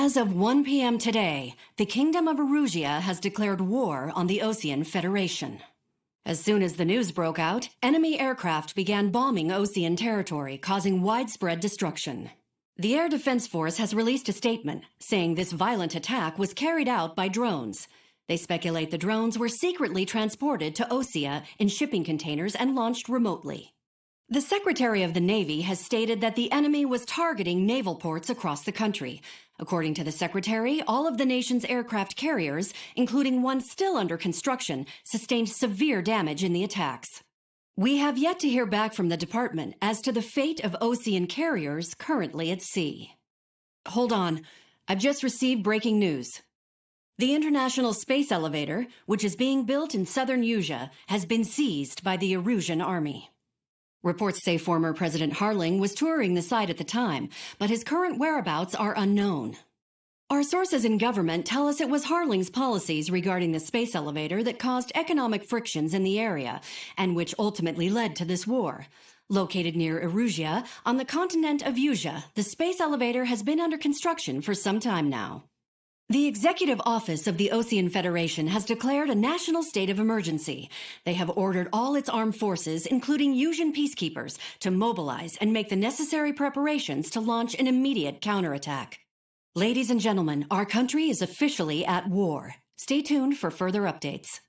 As of 1 p.m. today, the Kingdom of Erusia has declared war on the Osean Federation. As soon as the news broke out, enemy aircraft began bombing Osean territory, causing widespread destruction. The Air Defense Force has released a statement saying this violent attack was carried out by drones. They speculate the drones were secretly transported to Osea in shipping containers and launched remotely. The Secretary of the Navy has stated that the enemy was targeting naval ports across the country. According to the Secretary, all of the nation's aircraft carriers, including one still under construction, sustained severe damage in the attacks. We have yet to hear back from the department as to the fate of Osean carriers currently at sea. Hold on, I've just received breaking news. The International Space Elevator, which is being built in southern Usea, has been seized by the Erusian army. Reports say former President Harling was touring the site at the time, but his current whereabouts are unknown. Our sources in government tell us it was Harling's policies regarding the space elevator that caused economic frictions in the area, and which ultimately led to this war. Located near Erusia, on the continent of Usea, the space elevator has been under construction for some time now. The Executive Office of the Osean Federation has declared a national state of emergency. They have ordered all its armed forces, including Usian peacekeepers, to mobilize and make the necessary preparations to launch an immediate counterattack. Ladies and gentlemen, our country is officially at war. Stay tuned for further updates.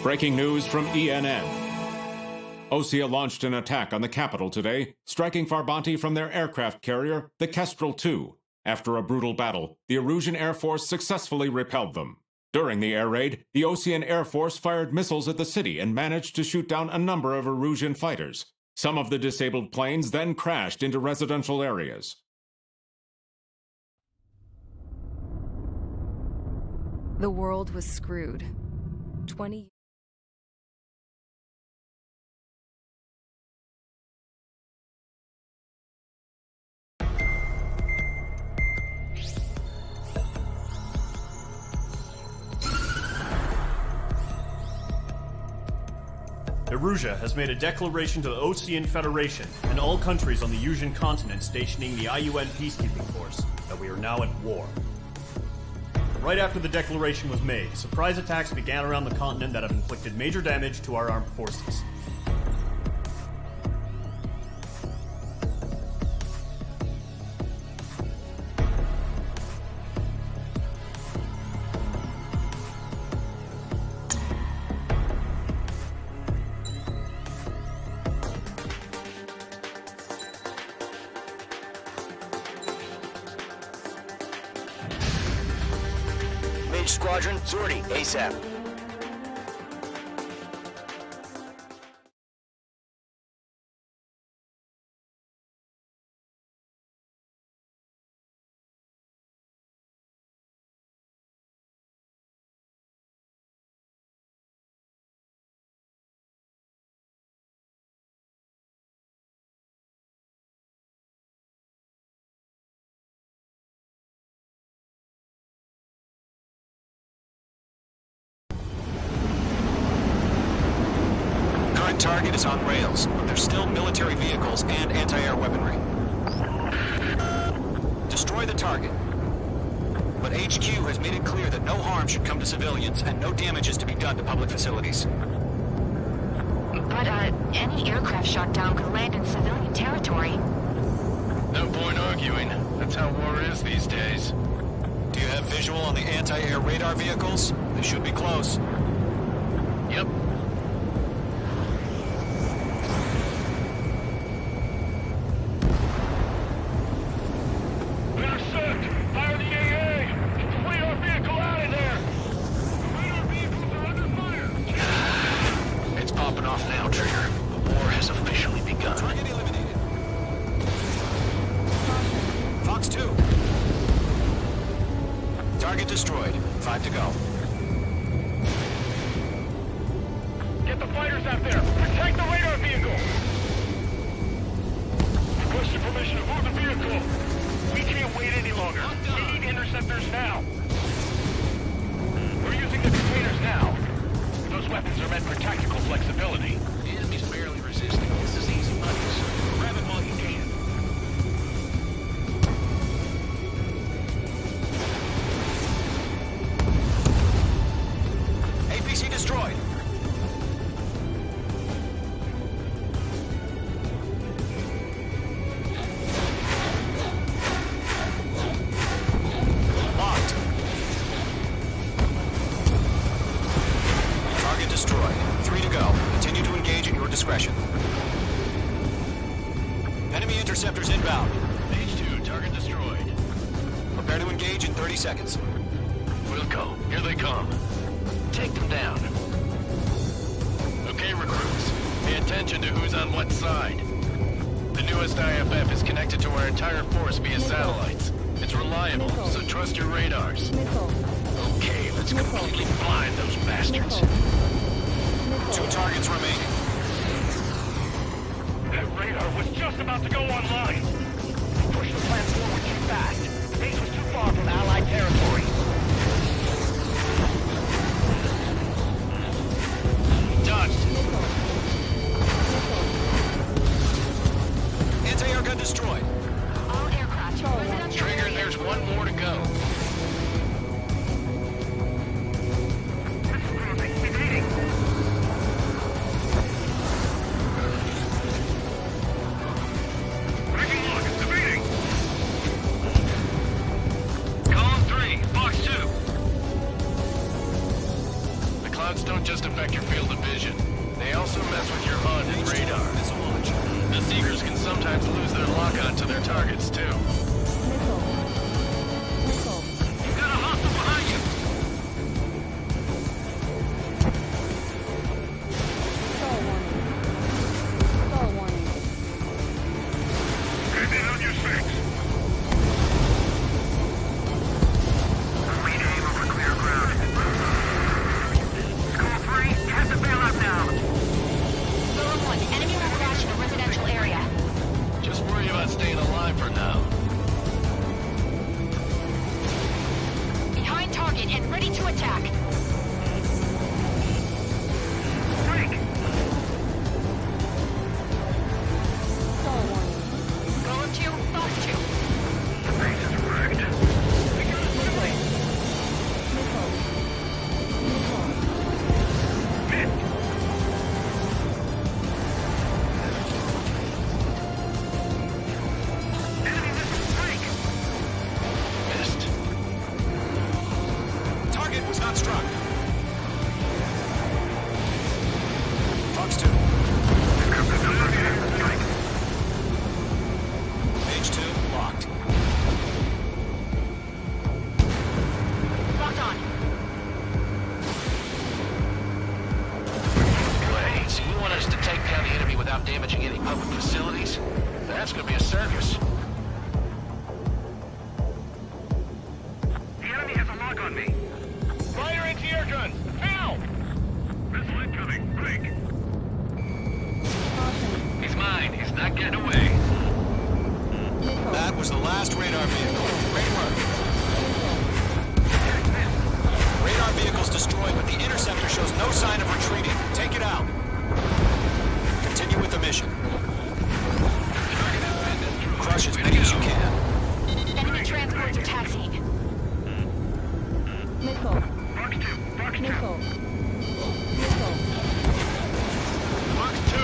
Breaking news from ENN. Osea launched an attack on the capital today, striking Farbanti from their aircraft carrier, the Kestrel II. After a brutal battle, the Erusian Air Force successfully repelled them. During the air raid, the Osean Air Force fired missiles at the city and managed to shoot down a number of Erusian fighters. Some of the disabled planes then crashed into residential areas. The world was screwed. 20 Erusia has made a declaration to the Osean Federation and all countries on the Usian continent stationing the IUN peacekeeping force that we are now at war. Right after the declaration was made, surprise attacks began around the continent that have inflicted major damage to our armed forces. Squadron, sortie, ASAP. Target is on rails, but there's still military vehicles and anti-air weaponry. Destroy the target. But HQ has made it clear that no harm should come to civilians and no damage is to be done to public facilities. But, any aircraft shot down could land in civilian territory. No point arguing. That's how war is these days. Do you have visual on the anti-air radar vehicles? They should be close. Yep. Target destroyed. 5 to go. Get the fighters out there! Protect the radar vehicle! Requesting permission to move the vehicle! We can't wait any longer. We need interceptors now! We're using the containers now. Those weapons are meant for tactical flexibility. The enemy's barely resisting. This is easy money, so grab it while you can. discretion. Enemy interceptors inbound. H2, target destroyed. Prepare to engage in 30 seconds. Wilco, here they come. Take them down. Okay, recruits. Pay attention to who's on what side. The newest IFF is connected to our entire force via satellites. It's reliable, so trust your radars. Okay, let's completely blind those bastards. 2 targets remaining. That radar was just about to go online. Push the plans forward too fast. The base was too far from Allied territory. Dodged. Anti-air gun destroyed. All aircraft. Residential Trigger, area. there's one more to go. Don't just affect your field of vision. They also mess with your HUD and radar. The Seekers can sometimes lose their lock-on to their targets, too. You've got a hostile behind you! Get in on your six. Lead aim over clear ground. Have to bail out now. Zone 1, enemy will crash in a residential area. Just worry about staying alive for now. Behind target and ready to attack. Break! Golem 2, Fox 2. The base is wrecked. Target was not struck. Fox 2. H2 locked. Locked on. Wait, so you want us to take down the enemy without damaging any public facilities? That's gonna be a circus. The enemy has a lock on me. Fire anti-air guns! Now! Missile incoming. Break! He's mine. He's not getting away. That was the last radar vehicle. Great work. Radar vehicle's destroyed, but the interceptor shows no sign of retreating. Take it out. Continue with the mission. Crush as many as you can. Enemy transports are taxiing. Fox 2. Fox 2. Fox 2.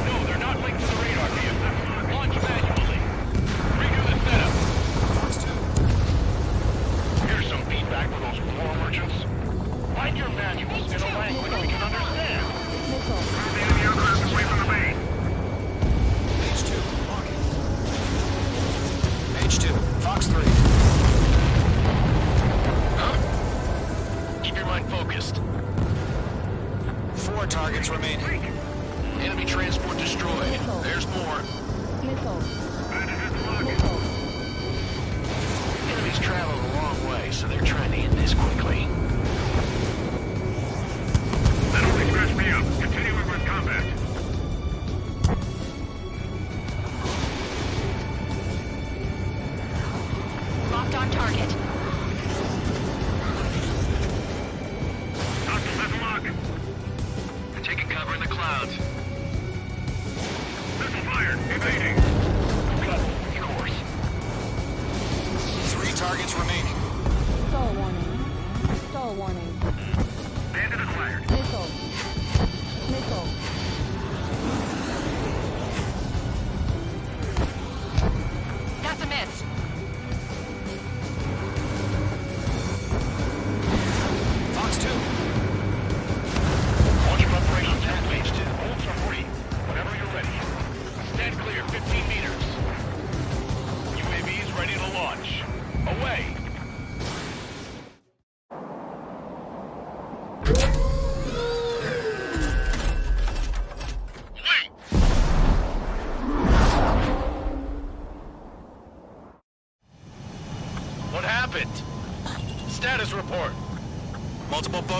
No, they're not linked to the radar vehicle. Launch manually. Redo the setup. Fox 2. Here's some feedback for those war merchants. Write your manuals in a language we can understand. Move the enemy aircraft away from the base. H2 locking. H2 Fox 3. Huh? Keep your mind focused. 4 targets remaining. Enemy transport destroyed. There's more. Enemies traveled a long way, so they're trying to end this quickly. That only scratched me up. Continuing with combat. Locked on target. Hostile has a lock. Taking cover in the clouds. Missile fired. Evading. Got it, of course. 3 targets remaining. Bandit acquired. That's a miss. Fox 2.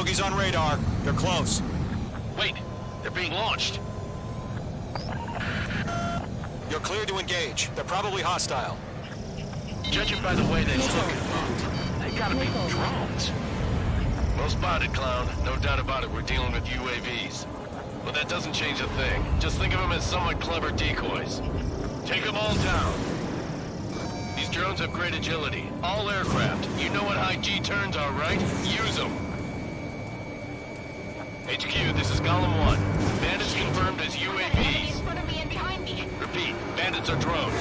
Bogies on radar. They're close. Wait, they're being launched. You're cleared to engage. They're probably hostile. Judging by the way they look, they gotta be drones. Well spotted, Clown. No doubt about it, we're dealing with UAVs. But that doesn't change a thing. Just think of them as somewhat clever decoys. Take them all down. These drones have great agility. All aircraft. You know what high G turns are, right? Use them. HQ, this is Golem 1. Bandits confirmed as UAVs. In front of me and behind me. Repeat, bandits are drones.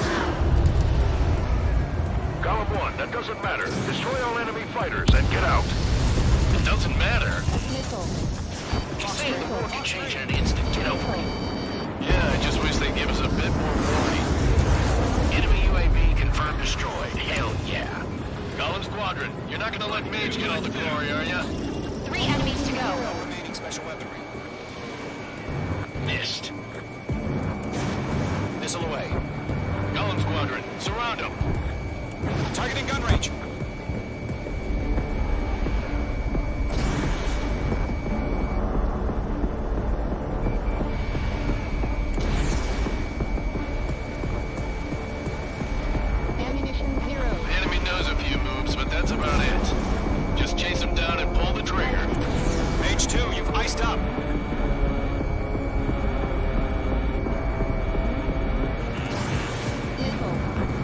Golem 1, that doesn't matter. Destroy all enemy fighters and get out. It doesn't matter. Keep saying the war can change in an instant. Get over it. Yeah, I just wish they'd give us a bit more warning. Enemy UAV confirmed destroyed. Hell yeah. Golem Squadron, you're not gonna let Mage get all the glory, are ya? 3 enemies to go. No remaining special weaponry. Missed. Missile away. Golem Squadron, surround them. Targeting gun range. Ammunition 0. The enemy knows a few moves, but that's about it. Just chase them down and pull the trigger. Mage 2, you've iced up.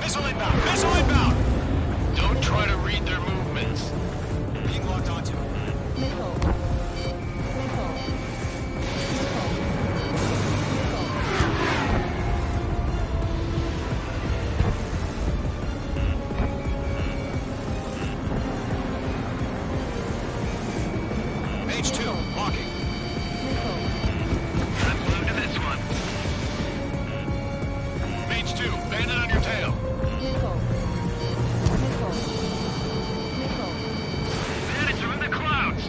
Missile inbound! Missile inbound! Don't try to read their movements. Being locked onto. Mage 2, locking. Let's move to this one. Mage 2, bandit on your tail. Bandits are in the clouds.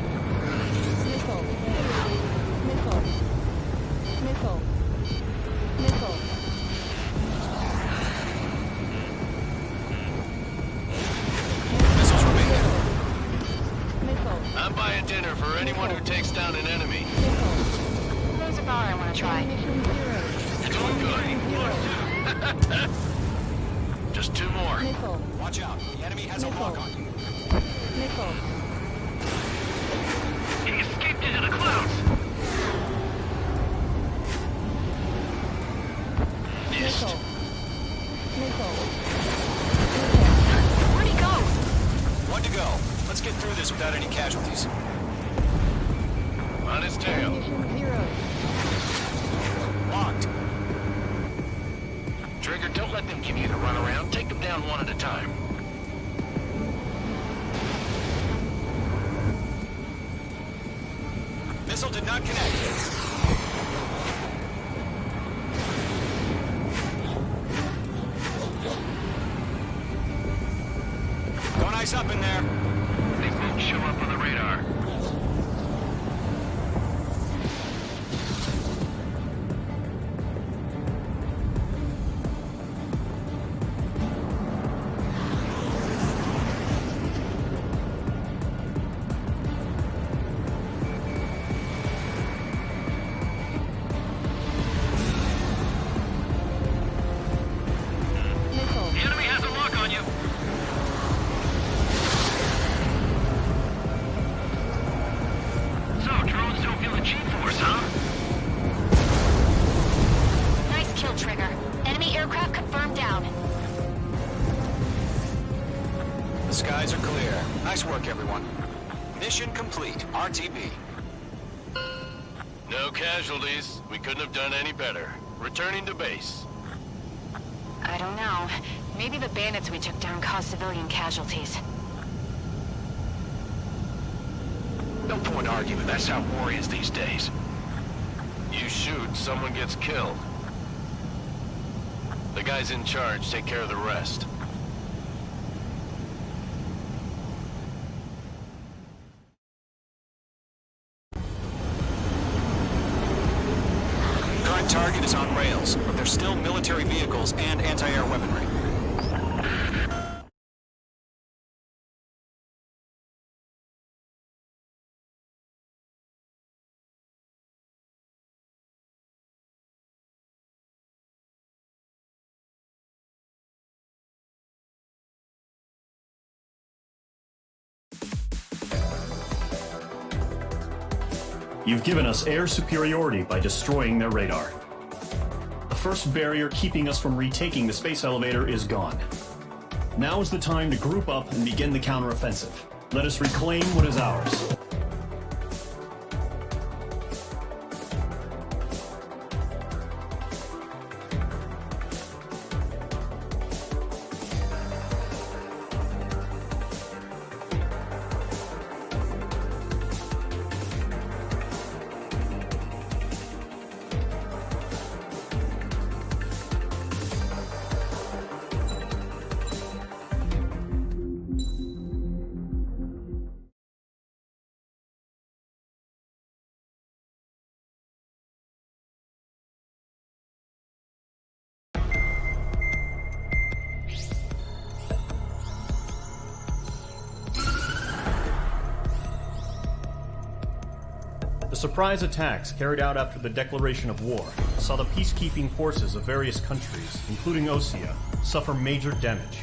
Missiles remaining. I'm buying dinner for anyone who takes down an enemy. There's a bar I want to try. Doing good. Just 2 more. Watch out. The enemy has a lock on you. He escaped into the clouds. Missed. Where'd he go? 1 to go. Let's get through this without any casualties. On his tail. Locked. Trigger, don't let them give you the runaround. Take them down one at a time. Missile did not connect. Don't ice up in there. They won't show up on the radar. The enemy has a lock on you. So, drones don't feel the G-force, huh? Nice kill, Trigger. Enemy aircraft confirmed down. The skies are clear. Nice work, everyone. Mission complete. RTB. No casualties. We couldn't have done any better. Returning to base. I don't know. Maybe the bandits we took down caused civilian casualties. No point arguing. That's how war is these days. You shoot, someone gets killed. The guys in charge take care of the rest. Current target is on rails, but there's still military vehicles and anti-air weaponry. You've given us air superiority by destroying their radar. The first barrier keeping us from retaking the space elevator is gone. Now is the time to group up and begin the counteroffensive. Let us reclaim what is ours. The surprise attacks carried out after the declaration of war saw the peacekeeping forces of various countries, including Osea, suffer major damage.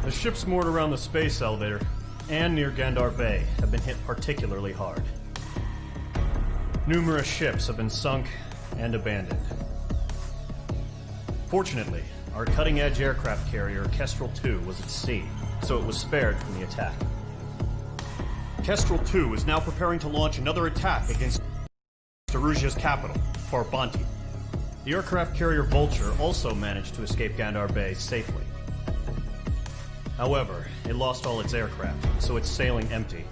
The ships moored around the space elevator and near Gandar Bay have been hit particularly hard. Numerous ships have been sunk and abandoned. Fortunately, our cutting-edge aircraft carrier Kestrel II was at sea, so it was spared from the attack. Kestrel II is now preparing to launch another attack against Erusia's capital, Farbanti. The aircraft carrier Vulture also managed to escape Gandar Bay safely. However, it lost all its aircraft, so it's sailing empty.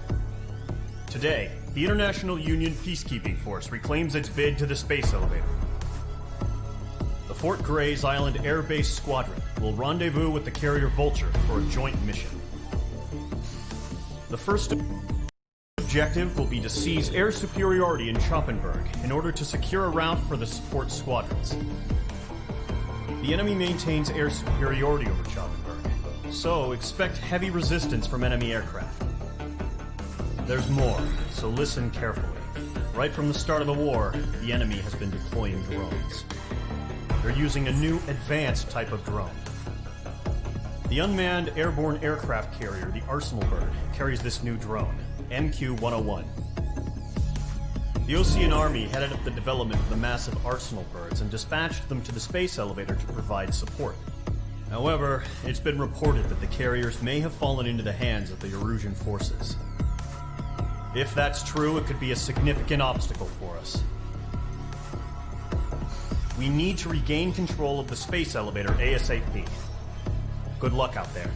Today, the International Union Peacekeeping Force reclaims its bid to the space elevator. The Fort Gray's Island Air Base Squadron will rendezvous with the carrier Vulture for a joint mission. The first objective will be to seize air superiority in Schoppenberg in order to secure a route for the support squadrons. The enemy maintains air superiority over Schoppenberg, so expect heavy resistance from enemy aircraft. There's more, so listen carefully. Right from the start of the war, the enemy has been deploying drones. They're using a new advanced type of drone. The unmanned airborne aircraft carrier, the Arsenal Bird, carries this new drone, MQ-101. The Ocean Army headed up the development of the massive Arsenal Birds and dispatched them to the space elevator to provide support. However, it's been reported that the carriers may have fallen into the hands of the Erusian forces. If that's true, it could be a significant obstacle for us. We need to regain control of the space elevator ASAP. Good luck out there.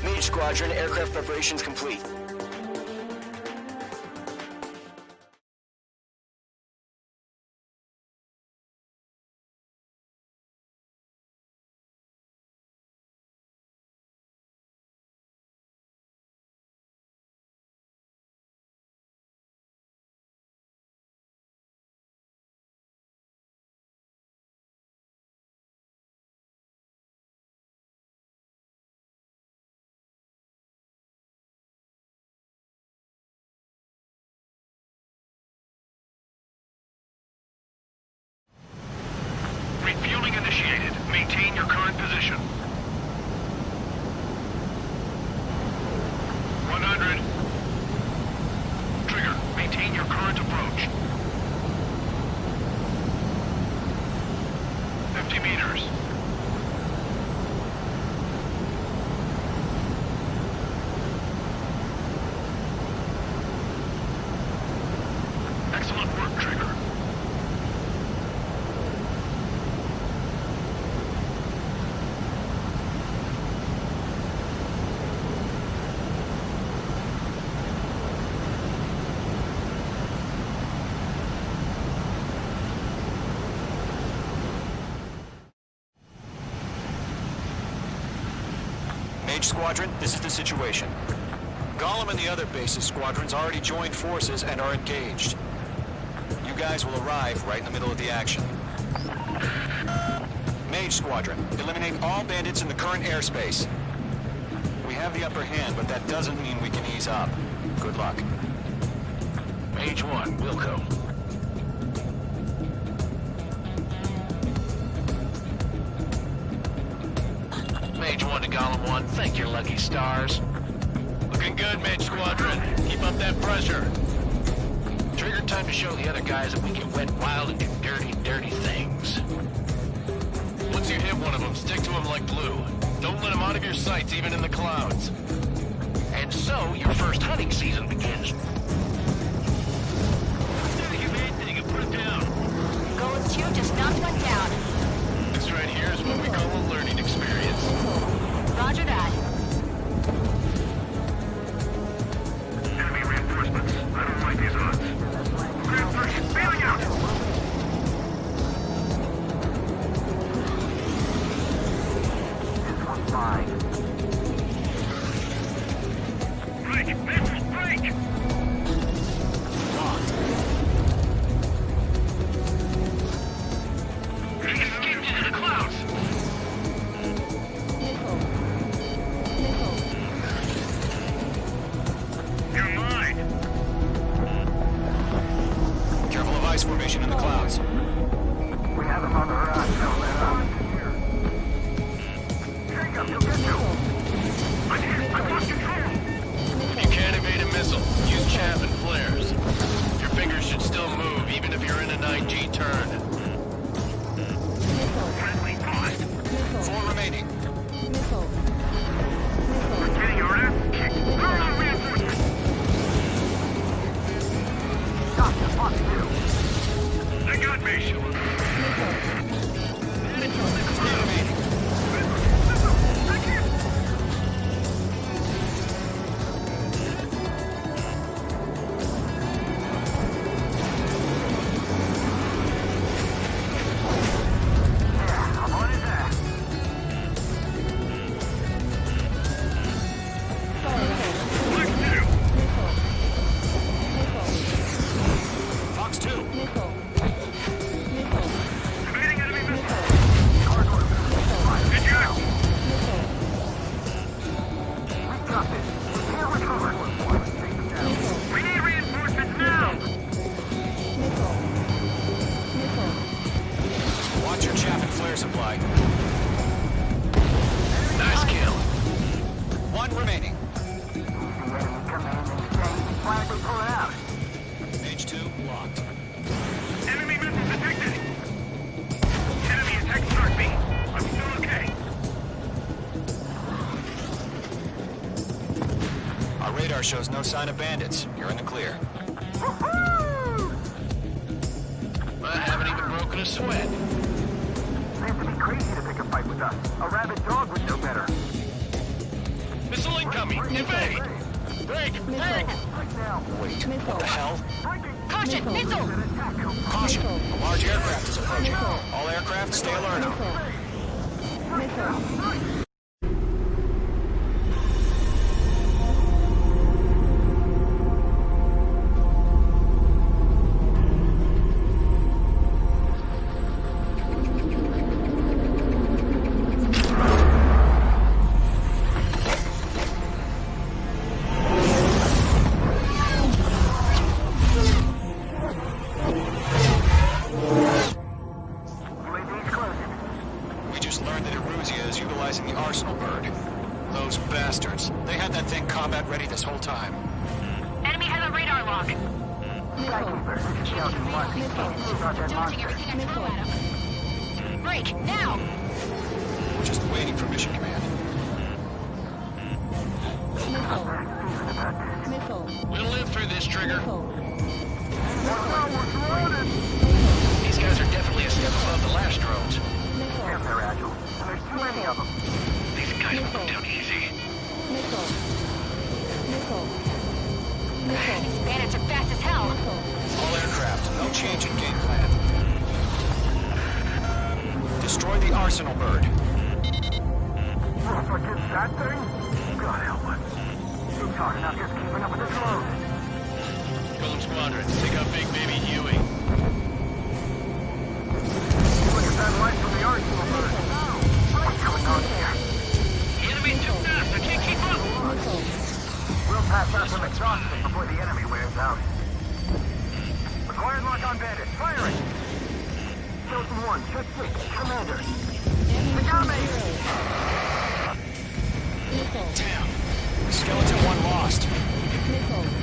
Mage Squadron, aircraft preparations complete. Refueling initiated. Maintain your current position. 100. Trigger, maintain your current approach. 50 meters. Excellent work, Trigger. Mage Squadron, this is the situation. Gollum and the other base's squadrons already joined forces and are engaged. You guys will arrive right in the middle of the action. Mage Squadron, eliminate all bandits in the current airspace. We We have the upper hand, but that doesn't mean we can ease up. Good luck. Mage 1, Wilco. Mage 1 to Golem 1, thank your lucky stars. Looking good, Mage Squadron. Keep up that pressure. Trigger time to show the other guys that we can wet wild and do dirty, dirty things. Once you hit one of them, stick to him like glue. Don't let him out of your sights, even in the clouds. And so, your first hunting season begins. You made thing and put it down. Golem 2 just knocked one down. This right here is what we call a learning experience. Roger that. Enemy reinforcements. I don't like these odds. Reinforcements bailing out! This one's mine. Break! Missiles, break! He escaped into the clouds! You're mine! Careful of ice formation in the clouds. We have him on the horizon. Jacob, he'll get you! I'm here! I've lost control! You can't evade a missile. Use chaff and flares. Your fingers should still move, even if you're in a 9G turn. Friendly paused. 4 remaining. We're getting our ass kicked. Where are our reinforcements? Gotcha, fuck you. I got me. 3 remaining. I can't. Yeah, I'm on his ass. Fox 2. Fox 2. Evading enemy missile. Good job. We got this. We can't recover. We need reinforcements now. Watch your chaff and flare supply. Nice kill. 1 remaining. Quietly pull it out. Mage 2 locked. Enemy missile detected. Enemy attack start me. I'm still okay. Our radar shows no sign of bandits. You're in the clear. I haven't even broken a sweat. Seems to be crazy to pick a fight with us. A rabid dog would know better. Missile incoming. Evade. Break. Break. Right now. Wait, what the hell? Caution, missile! Caution! A large aircraft is approaching. All aircraft, stay alert. We just learned that Eruzia is utilizing the arsenal bird. Those bastards. They had that thing combat ready this whole time. Enemy has a radar lock. Dodging everything I throw at him. Break, now! We're just waiting for mission command. We'll live through this, Trigger. These guys are definitely a step above the last drones. They're agile, and there's too many of them. These guys will go down easy. These bandits are fast as hell. All aircraft, no change in game plan. Destroy the arsenal bird. If I get that thing? God help us. It's hard enough just keeping up with this load. Golem Squadron, take out Big Baby Huey. Look at that light from the arsenal bird. What's going on here? The enemy's too fast, I can't keep up. us. We'll pass out some exhaustion before the enemy wears out. Acquired lock on bandit. Firing! Chosen 1, check 6, Commander. Damn. Skeleton 1 lost.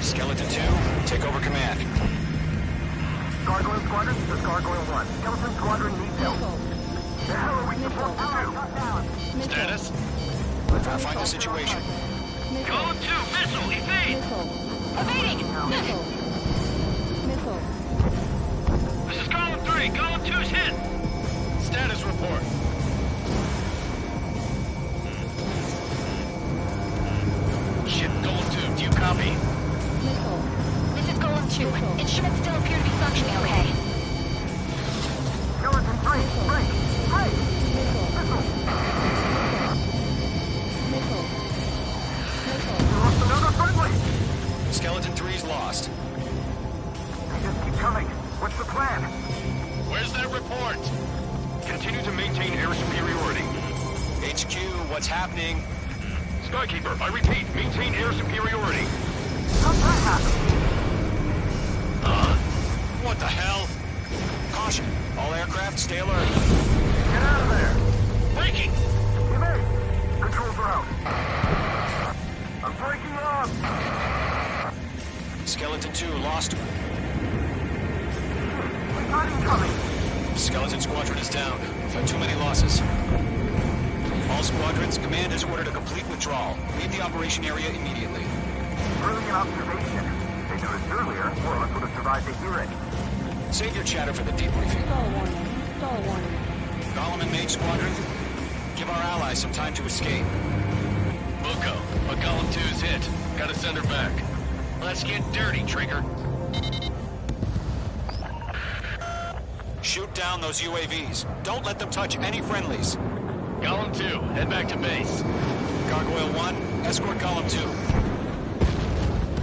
Skeleton 2, take over command. Gargoyle Squadron, this is Gargoyle 1. Skeleton Squadron needs help. The hell are we supposed to do? Status? Verifying the situation. Golem 2, missile, evade! Evading! This is Golem 3, Golem 2's hit! Status report. Ship Golem 2, do you copy? This is Golem 2. Instruments still appear to be functioning okay. Skeleton 3, break! Break! Missile! We lost another friendly! Skeleton 3's lost. They just keep coming. What's the plan? Where's that report? Continue to maintain air superiority. HQ, what's happening? Skykeeper, I repeat, maintain air superiority. How'd that happen? What the hell? Caution, all aircraft stay alert. Get out of there! Breaking! Evade! Controls are out. I'm breaking off! Skeleton 2 lost. We got incoming! Skeleton Squadron is down. We've had too many losses. All squadrons, command has ordered a complete withdrawal. Leave the operation area immediately. Brilliant observation. They knew this earlier, more of us would have survived to hear it. Save your chatter for the debriefing. Stall warning. Golem and Mage Squadron, give our allies some time to escape. Buko, a Golem 2's hit. Gotta send her back. Let's get dirty, Trigger. Shoot down those UAVs. Don't let them touch any friendlies. Golem 2, head back to base. Gargoyle 1, escort Golem 2.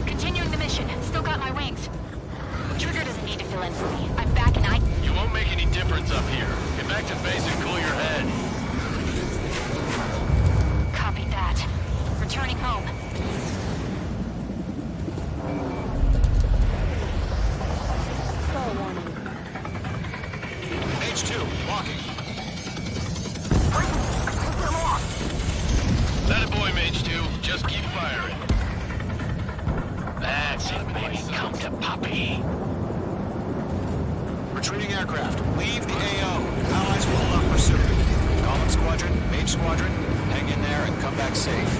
Continuing the mission. Still got my wings. Trigger doesn't need to fill in for me. I'm back and You won't make any difference up here. Get back to base and cool your head. Copy that. Returning home. Stall warning. Mage 2, walking. That a boy, Mage 2. Just keep firing. That's it, baby. Come to Poppy. Retreating aircraft, leave the AO. Allies will not pursue. Golem Squadron, Mage Squadron, hang in there and come back safe.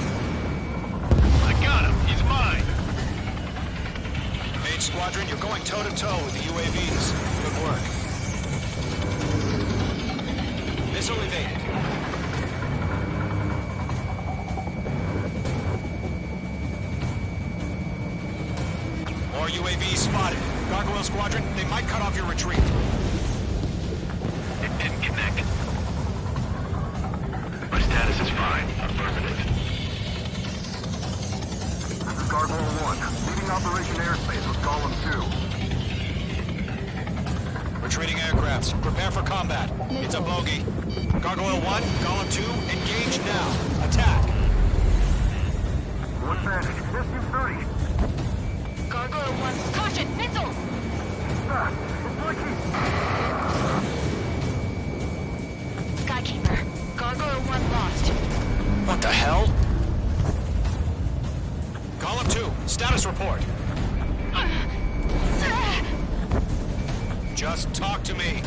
I got him. He's mine. Mage Squadron, you're going toe-to-toe with the UAVs. Good work. Missile evaded. More UAVs spotted. Gargoyle Squadron, they might cut off your retreat. It didn't connect. My status is fine. Affirmative. This is Gargoyle 1, leading Operation Airspace with Golem 2. Retreating aircrafts, prepare for combat. It's a bogey. Gargoyle 1, Golem 2, engage now. Attack. One bandit, SU-30. Gargoyle 1. Caution! Missile! It's leaking! Skykeeper. Gargoyle 1 lost. What the hell? Golem 2, status report. Just talk to me.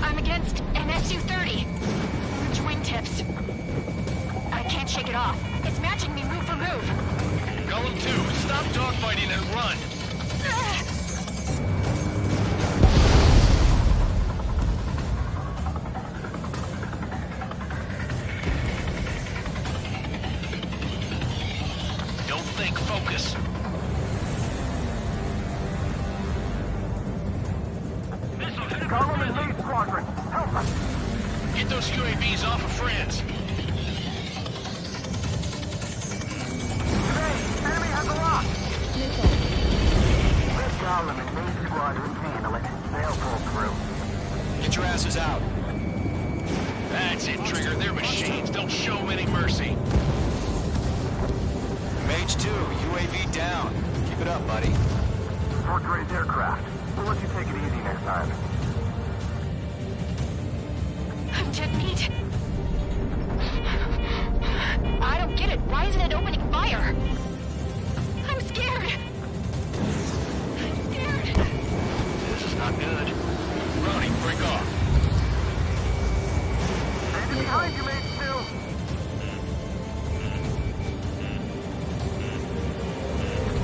I'm against an SU-30. Orange wingtips. I can't shake it off. It's matching me move for move. Golem 2, stop dogfighting and run. Don't think, focus. Golem and Mage Squadron, help us! Get those UAVs off of France. Enemy has a lock! Let Golem and Mage Squadron handle it. They'll pull through. Get your asses out. That's it, Trigger. They're machines. Don't show 'em any mercy. Mage 2, UAV down. Keep it up, buddy. Fort Gray's aircraft. We'll let you take it easy next time. I'm dead meat. I don't get it. Why isn't it opening fire? I'm scared. I'm scared. This is not good. Ronnie, break off. Stand behind you, Mage 2.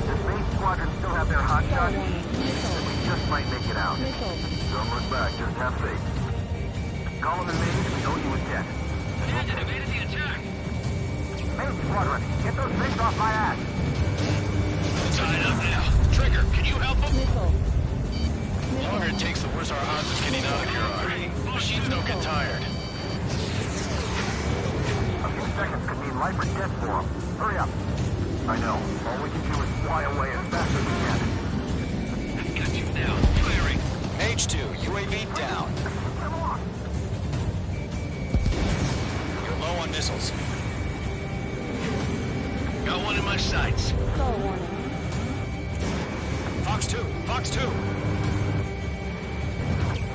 Does main squadron still have their hot Star shots? warning. Missile. We just might make it out. Missile. Don't look back, just have faith. Gollum and Mage, we owe you a debt. Captain evaded the attack. Main squadron, get those things off my ass. Sign up now. Trigger, can you help him? Missile. The longer it takes, the worse our odds of getting out of here are. Machines don't get tired. A few seconds could mean life or death for them. Hurry up. I know. All we can do is fly away as fast as we can. Got you now. Firing. Mage 2, UAV down. Come on. You're low on missiles. Got one in my sights. Star warning. Fox 2, Fox 2.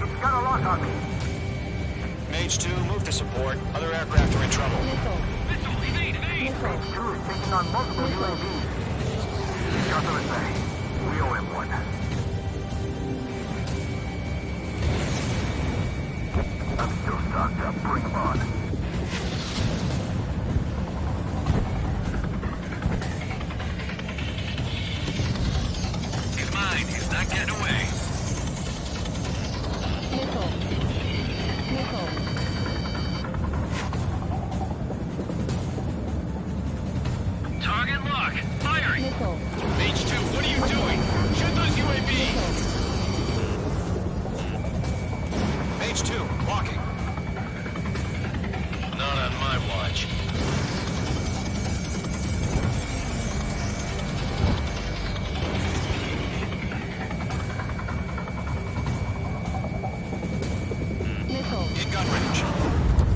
It's got a lock on me. Mage 2, move to support. Other aircraft are in trouble. Missile. Missile, evade, evade. Missile. Mage 2 is taking on multiple UAVs. He's got them at bay. We owe him one. I'm still stocked up. Bring him on. He's mine. He's not getting away. Missile. Missile. Target lock. Firing. Missile. Mage 2, what are you doing? Shoot those UAVs! Mage 2, walking. Not on my watch. Missile. In gun range.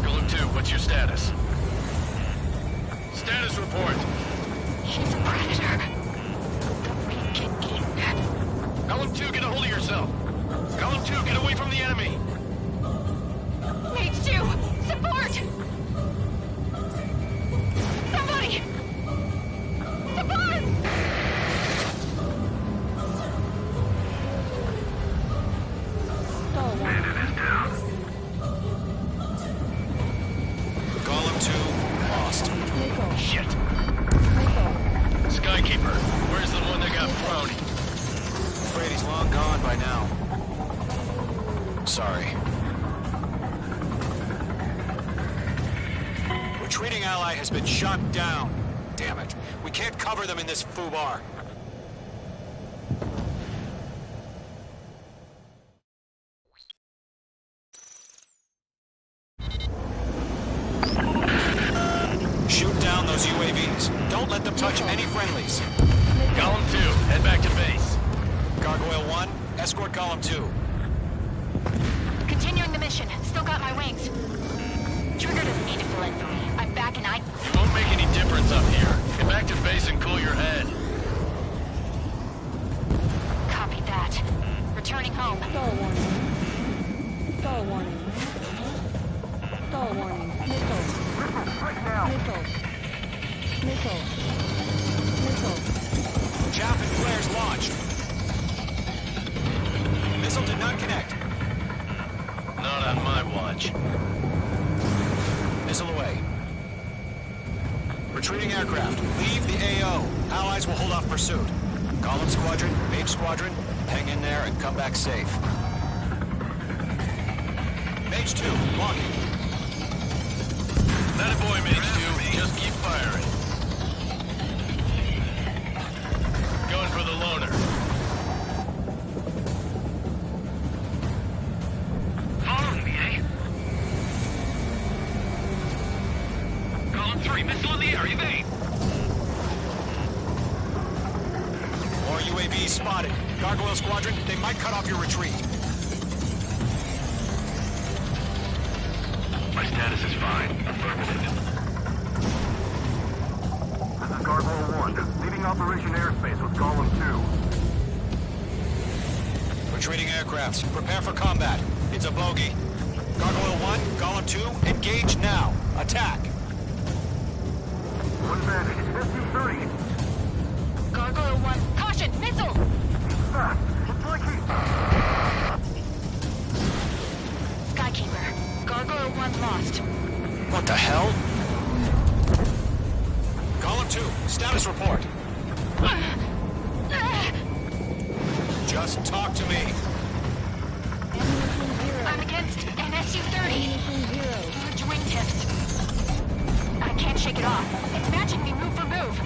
Golem 2, what's your status? Status report. He's a predator. We can get Golem 2, get a hold of yourself. Golem 2, get away from the enemy. Mage 2, support! Somebody! Support! Star warning. Golem 2, lost. Missile. Shit. Missile. Skykeeper, where's the one that got thrown? Afraid he's long gone by now. Sorry. Retreating ally has been shot down. Damn it. We can't cover them in this foobar. Shoot down those UAVs. Don't let them touch any friendlies. Golem 2, head back to base. Gargoyle 1, escort Golem 2. Continuing the mission. Still got my wings. Trigger doesn't need to fill in for me. I'm back and I... It won't make any difference up here. Get back to base and cool your head. Copy that. Returning home. Star warning. Star warning. Star warning. Missile. Right now. Missile. Missile. Missile. Chaff and flares launched. Missile did not connect. Not on my watch. Missile away. Retreating aircraft. Leave the AO. Allies will hold off pursuit. Golem Squadron, Mage Squadron, hang in there and come back safe. Mage 2, walking. Not a boy, Mage 2. Just keep firing. Going for the loner. Following me, eh? Column 3, missile in the air. Evade. More UAVs spotted. Gargoyle Squadron, they might cut off your retreat. My status is fine. Affirmative. This is Gargoyle 1. leaving Operation Airspace with Column 2. Retreating aircrafts. Prepare for combat. It's a bogey. Gargoyle 1, Golem 2, engage now. Attack. One bandit. SU-30. Gargoyle 1, caution, missile! Fast. It's like he... Skykeeper, Gargoyle 1 lost. What the hell? Golem 2, status report. Just talk to me. I'm against an SU-30. Large wingtips. I can't shake it off. It's matching me move for move.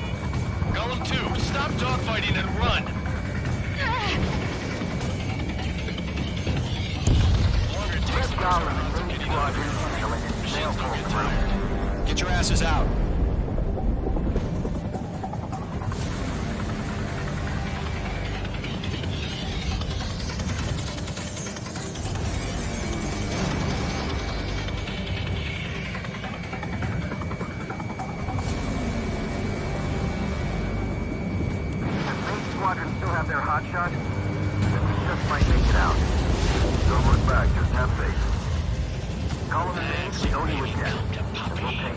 Golem 2, stop dogfighting and run! Longer it takes the Golem to and get Squadron handling it. Machines don't get tired. Get your asses out. Squadron still have their hot shot, then we just might make it out. Don't look back, just have faith. Column and Mage, we know you was dead. We'll take it.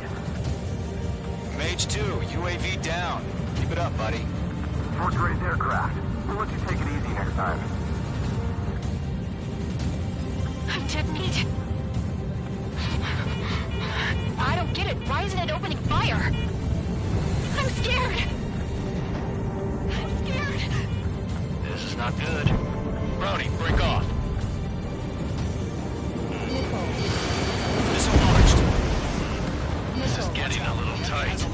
Mage 2, UAV down. Keep it up, buddy. Fourth-grade aircraft. We'll let you take it easy next time. I'm dead meat. I don't get it. Why isn't it opening fire? I'm scared. This is not good. Brownie, break off. Missile launched. This is getting a little tight.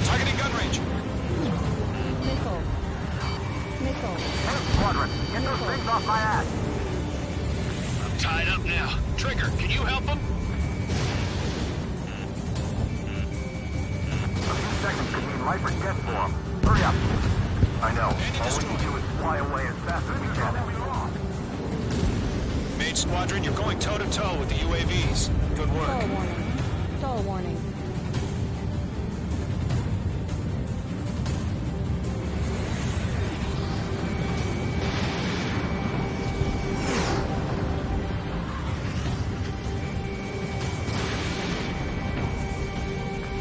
Targeting gun range. Hey, Squadron, get those things off my ass. I'm tied up now. Trigger, can you help him? A few seconds could mean life or death for him. Hurry up. I know. All we can do is fly away as fast as we can. Mage Squadron, you're going toe-to-toe with the UAVs. Good work. Stall warning. Stall warning.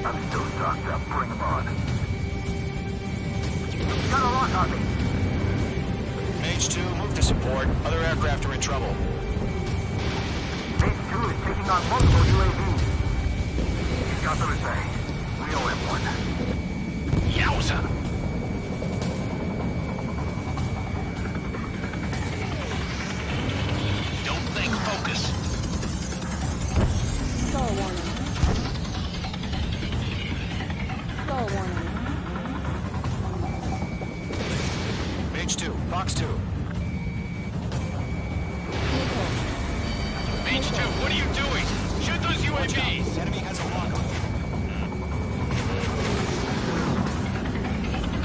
I'm still stocked up. Bring them on. Got a lock on me. Mage 2, move to support. Other aircraft are in trouble. Mage 2 is taking on multiple UAVs. He's got them to say. We owe him one. Yowza! Don't think, focus. Stall warning. Stall warning. Mage 2, Fox 2. Mage 2, what are you doing? Shoot those UAVs! Enemy has a lock on you.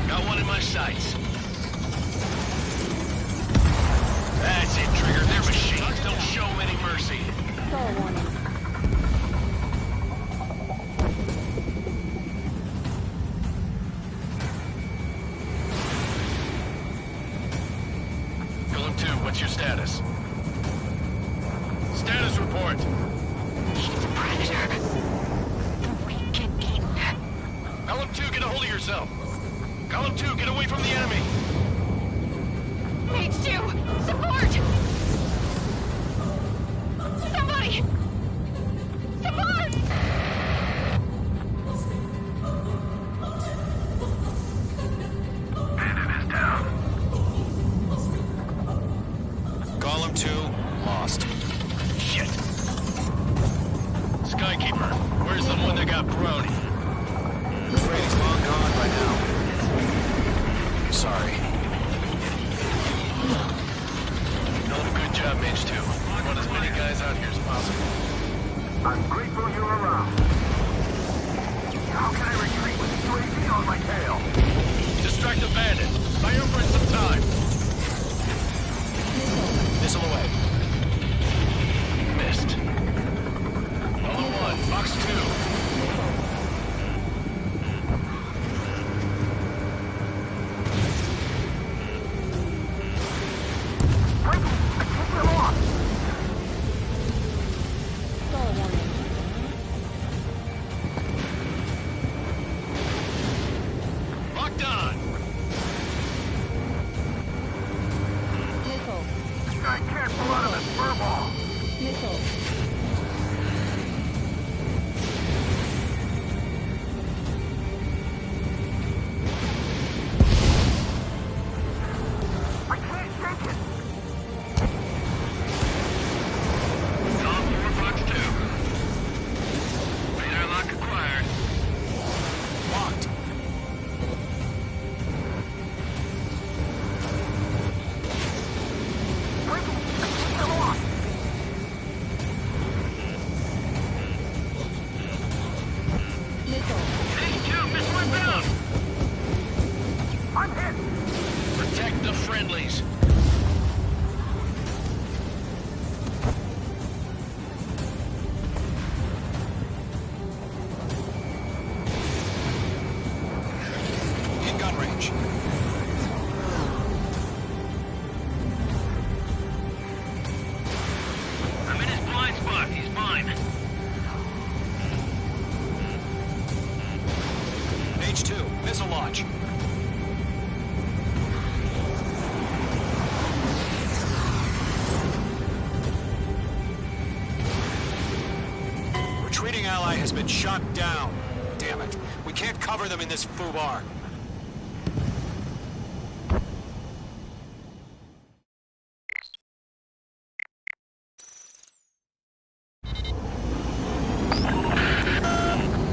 Got one in my sights. That's it, Trigger. Their machines don't show them any mercy. Stall warning. Golem 2, what's your status? Status report. He's a predator. We can eat. Golem 2, get a hold of yourself. Golem 2, get away from the enemy. Mage 2, support! Somebody! Support! Bandit is down. Golem 2, lost. Shit. Skykeeper, where's the one that got Brownie? I'm afraid he's long gone by now. Sorry. You've done a good job, Mage 2. Want as many guys out here as possible. friendlies. In gun range. I'm in his blind spot. He's mine. H2, missile launch. Retreating ally has been shot down. Damn it. We can't cover them in this foobar.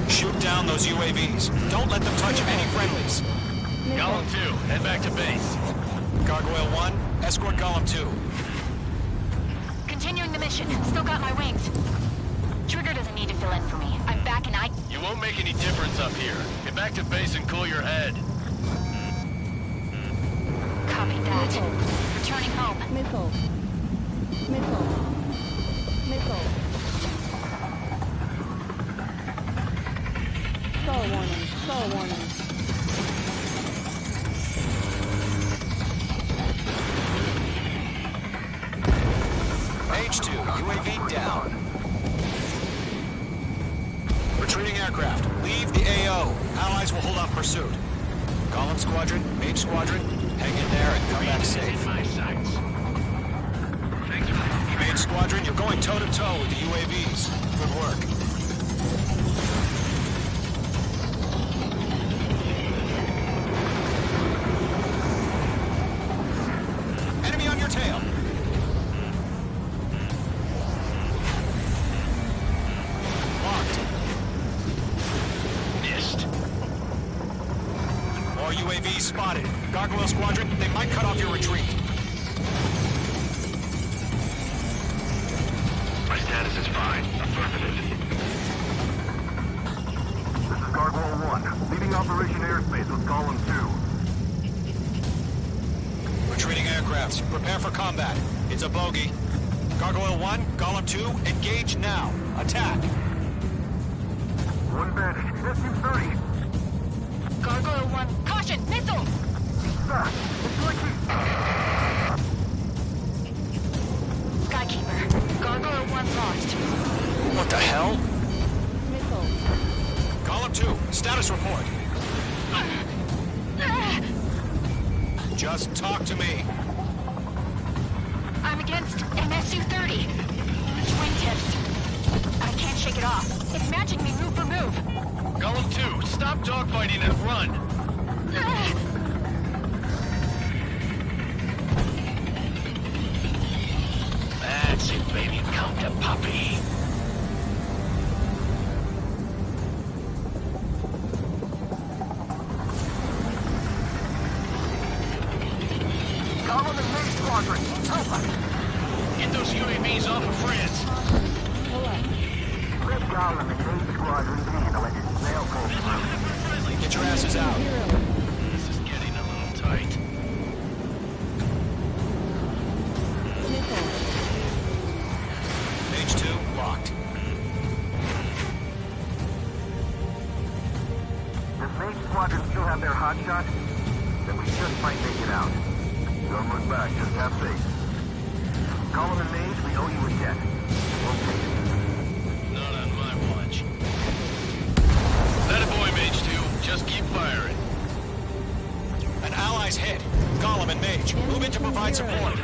Shoot down those UAVs. Don't let them touch any friendlies. Golem 2, head back to base. Gargoyle 1, escort Golem 2. Continuing the mission. Still got my wings. Trigger doesn't need to fill in for me. I'm back and I... You won't make any difference up here. Get back to base and cool your head. Copy that. Returning home. Missile. Missile. Missile. Stall warning. Stall warning. H2, UAV down. Retreating aircraft. Leave the AO. Allies will hold off pursuit. Golem Squadron, Mage Squadron, hang in there and come back safe. My sights. Thanks for Mage Squadron, you're going toe-to-toe with the UAVs. Good work. Enemy on your tail. Locked. missed. More UAVs spotted. Gargoyle Squadron, they might cut off your retreat. My status is fine. Affirmative. This is Gargoyle 1, leading Operation Airspace with Golem 2. Retreating aircrafts, prepare for combat. It's a bogey. Gargoyle 1, Golem 2, engage now. Attack. One bandit, SU-30. Gargoyle 1, caution! Missile! It's likely... Skykeeper, Gargoyle 1 lost. What the hell? Missile. Golem 2, status report. Just talk to me. I'm against an SU-30. Twin tips. I can't shake it off. It's matching me move for move. Golem 2, stop dogfighting and run. That's it, baby. Come to puppy. Golem and Mage Squadron, help us! Get those UAVs off of France. Let Golem and Mage Squadron handle it. They'll pull through. Get your asses out. This is getting a little tight. Missile. Mage 2, locked. Does Mage Squadron still have their hot shot? Then we just might make it out. Don't look back, just have faith. Golem and Mage, we owe you a debt. We'll pay it. Not on my watch. That a boy, Mage 2. Just keep firing. An ally's hit. Golem and Mage, move in to provide support.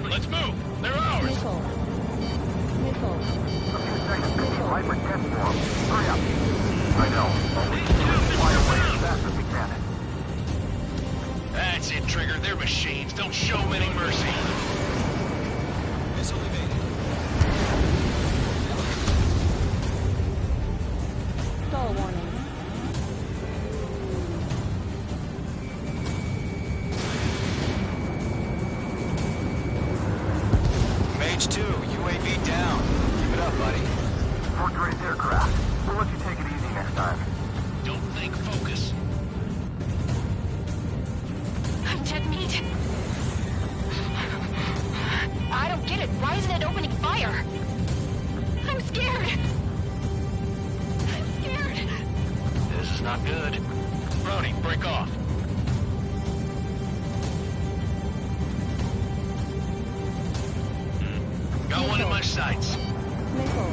Let's move. They're ours. Missile. Missile. A few seconds, baby. Viper test form. Hurry up. I know. Only fly away as fast as we can. That's it, Trigger. They're machines. Don't show them any mercy. Missile evaded. Stall warning. Mage 2, UAV down. Keep it up, buddy. Fourth-grade aircraft. We'll let you take it easy next time. Don't think, focus. I'm dead meat. Understood. Brownie, break off. Got one in my sights. Missile.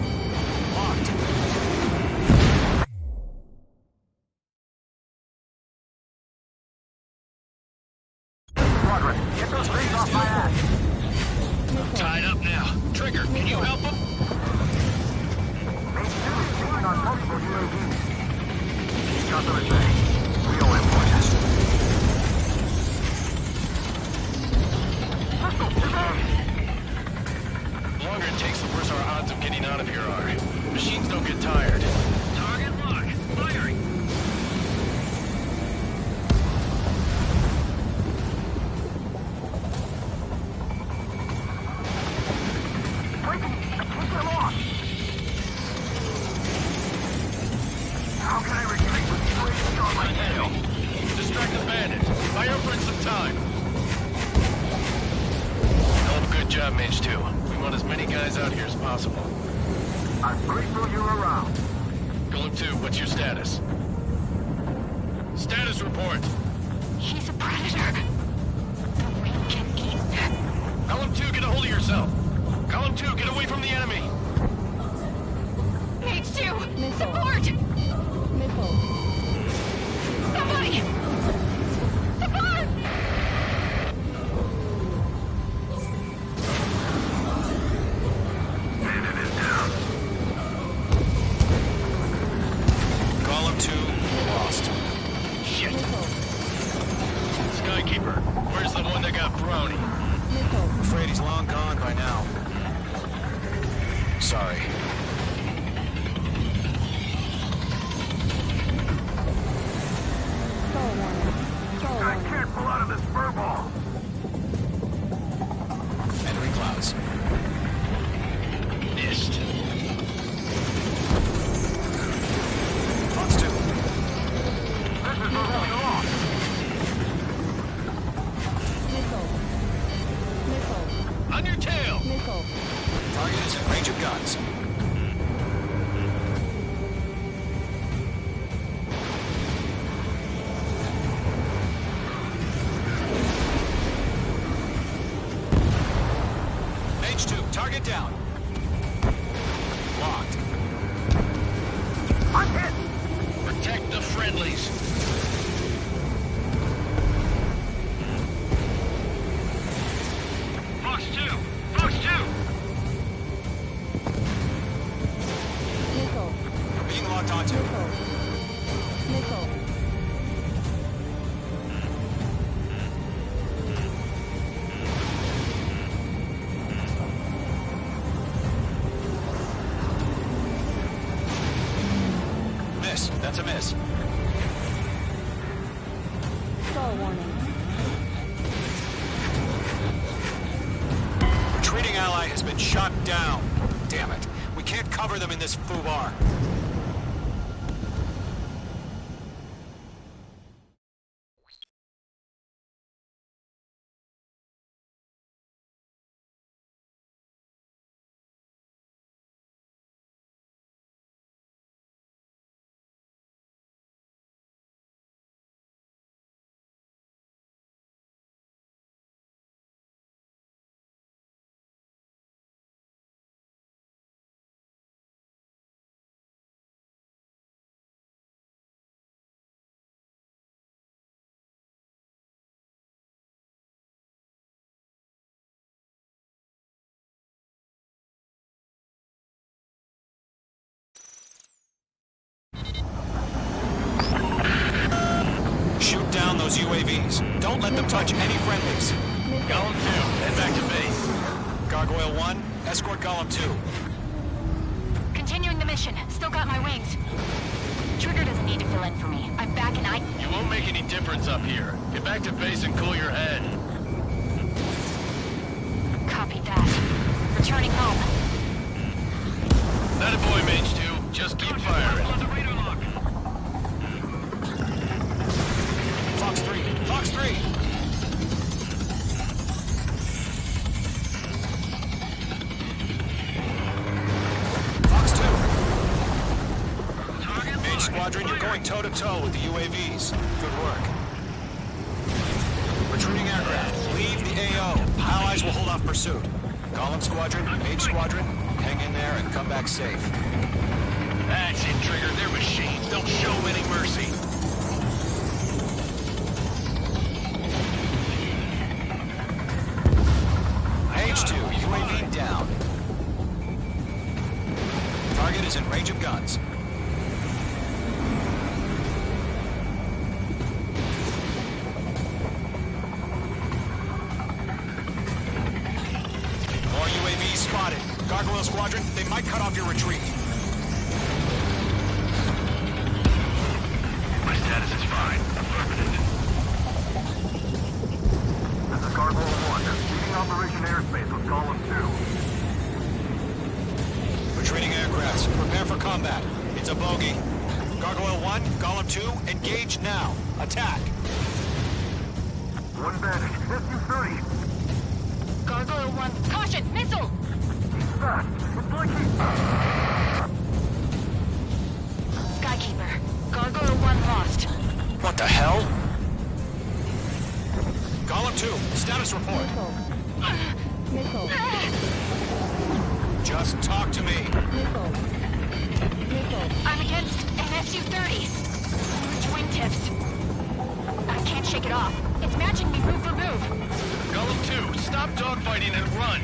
Locked. Squadron, get those things off my ass. Missile. Tied up now. Trigger, can you help him? Main 2 is pinging on multiple UAVs. Got them at bay. We owe him one. Pistol, to base! The longer it takes, the worse our odds of getting out of here are. Machines don't get tired. Target lock. Firing. Wait, keep them off! How can I retreat with UAVs on my tail? Distract the bandit. Buy our friends some time. Oh, good job, Mage 2. We want as many guys out here as possible. I'm grateful you're around. Golem 2, what's your status? Status report. He's a predator. We can eat. Column 2, get a hold of yourself. Column 2, get away from the enemy. Mage 2, Missile. support! Missile. Somebody! Support! Bandit is down. Column 2 lost. Shit. Missile. Skykeeper, where's the one that got Brownie? Missile. Afraid he's long gone by now. Sorry. Stall warning. Stall I warning. can't pull out of this fur ball. Entering clouds. Missed. Fox 2. This is where we belong. Missile. Missile. On your tail. Missile. Target is in range of guns. Mage 2, target down. Locked. I'm hit. Protect the friendlies. Fox 2! Fox 2! Missile. Being locked onto. Missile. Missile. Miss. That's a miss. Stall warning. Retreating ally has been shot down. Damn it. We can't cover them in this foobar. Shoot down those UAVs. Don't let them touch any friendlies. Column 2, head back to base. Gargoyle 1, escort column 2. Continuing the mission. Still got my wings. Trigger doesn't need to fill in for me. I'm back and You won't make any difference up here. Get back to base and cool your head. Copy that. Returning home. That a boy, Mage 2. Just keep firing. Fox 3, Fox 3. Fox 2. Mage Squadron, you're going toe toe-to-toe with the UAVs. Good work. Retreating aircraft, leave the AO. Allies will hold off pursuit. Column Squadron, Mage Squadron, hang in there and come back safe. That's it, Trigger. They're machines. Don't show them any mercy. Mage 2, UAV down. Target is in range of guns. More UAVs spotted. Gargoyle Squadron, they might cut off your retreat. My status is fine. Affirmative. This is Gargoyle 1. Leading Operation Airspace with Column 2. Retreating aircrafts, prepare for combat. It's a bogey. Gargoyle 1, Golem 2, engage now. Attack. One bandit. SU-30. Gargoyle 1, caution! Missile! He's fast. It's like Skykeeper, Gargoyle 1 lost. What the hell? Golem 2, status report. Missile. Just talk to me. Missile. Missile. I'm against an SU-30. Huge wingtips. I can't shake it off. It's matching me move for move. Golem 2, stop dogfighting and run.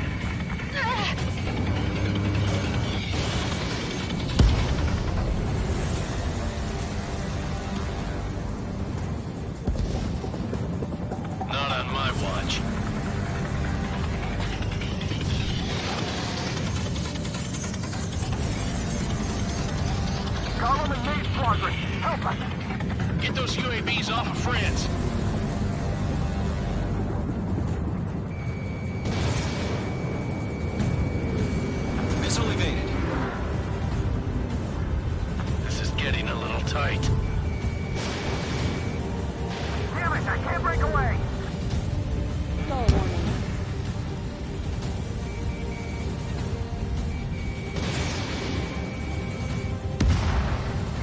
Not on my watch. Column and Mage Squadron. Help us. Get those UAVs off of France. Missile evaded. This is getting a little tight. Damn it, I can't break away. Stall warning.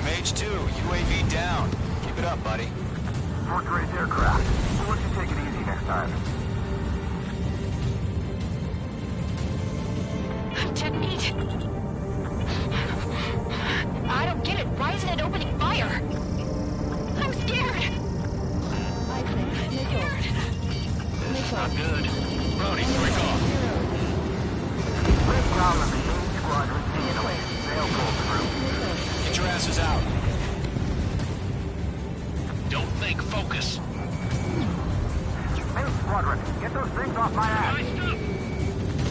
Mage 2, UAV down. Keep it up, buddy. Short-range aircraft. We'll let you take it easy next time. Detonate. I don't get it. Why isn't it opening fire? I'm scared. I think. Missile. Missile. Not good. Brody, break off. Red Column and Mage Squadron taking away. They'll go through. Get your asses out. Don't think, focus. Mage Squadron, get those things off my ass.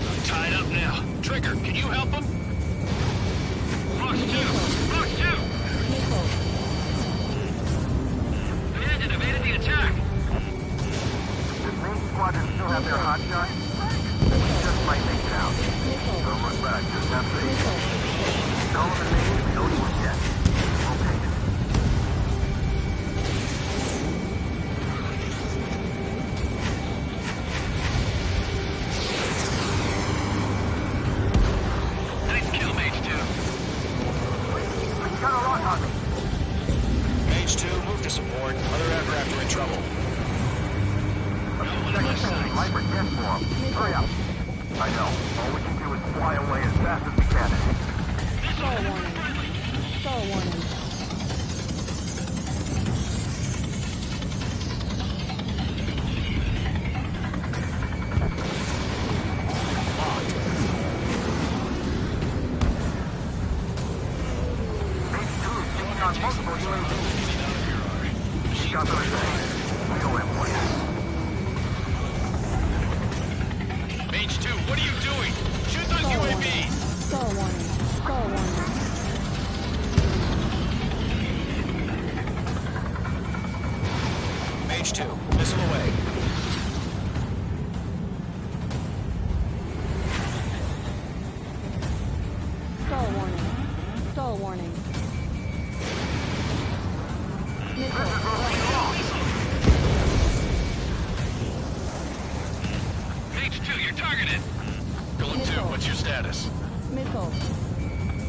I'm tied up now. Trigger, can you help him? Fox 2! Fox 2! Missile. Bandit evaded the attack. Does Mage Squadron still have their hot shot? We just might make it out. Don't look back, just have faith. Missile. Column and Mage, we owe you a jet. We'll take it. Nice kill, Mage 2. He's got a lock on me. Mage 2, move to support. Other aircraft are in trouble. A few seconds till we vibrate jet form. Hurry up. I know. All we can do is fly away as fast as we can. Stall warning. Stall warning. Mage 2 is taking on multiple UAVs. She got the thing. We owe him one. Mage 2, what are you doing? Shoot those Stall warning. UAVs! Stall warning. Stall warning. Mage 2, missile away. Stall warning. Stall warning. Missile. Mage 2, you're targeted. Golem 2, what's your status? Missile.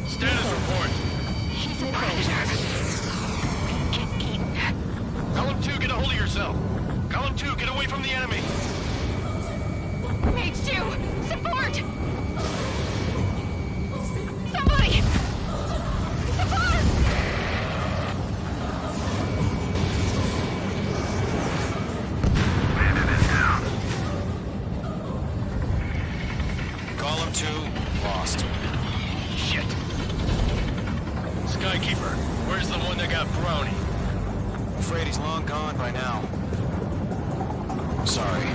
Status report. He's a predator. Get yourself. Column 2, get away from the enemy. Mage 2! Support! Somebody! Support! Bandit is down. Column 2, lost. Shit. Skykeeper, where's the one that got Brownie? Afraid he's long gone by now. Sorry.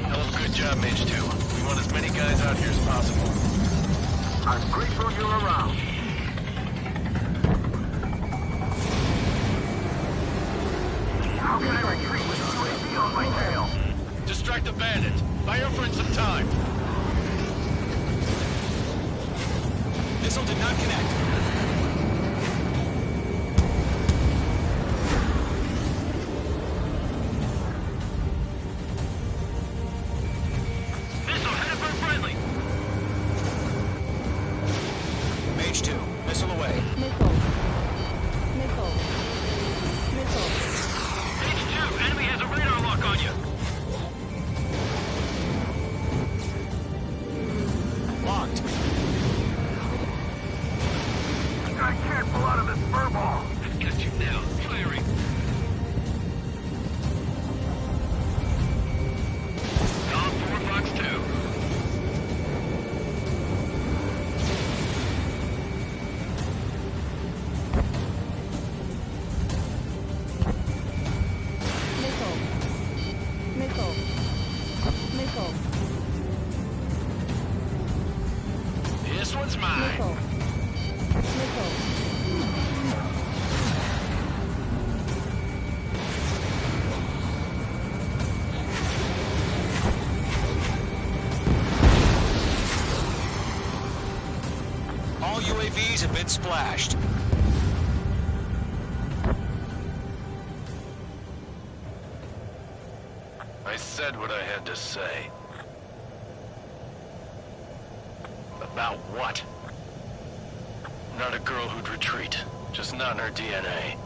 Hell of a good job, Mage 2. We want as many guys out here as possible. I'm grateful you're around. How can I retreat with a UAV on my tail? Distract the bandit. Buy your friend some time. Missile did not connect. Missile headed for friendly. Mage 2, missile away. Missile. Missile. Missile. Mage 2, enemy has a radar lock on you. Locked. I can't pull out of this fur ball. Got you now. Firing. Column 4, Fox 2. Missile. Missile. Missile. This one's mine. Missile. Missile. All UAVs have been splashed. I said what I had to say. About what? Not a girl who'd retreat. Just not in her DNA.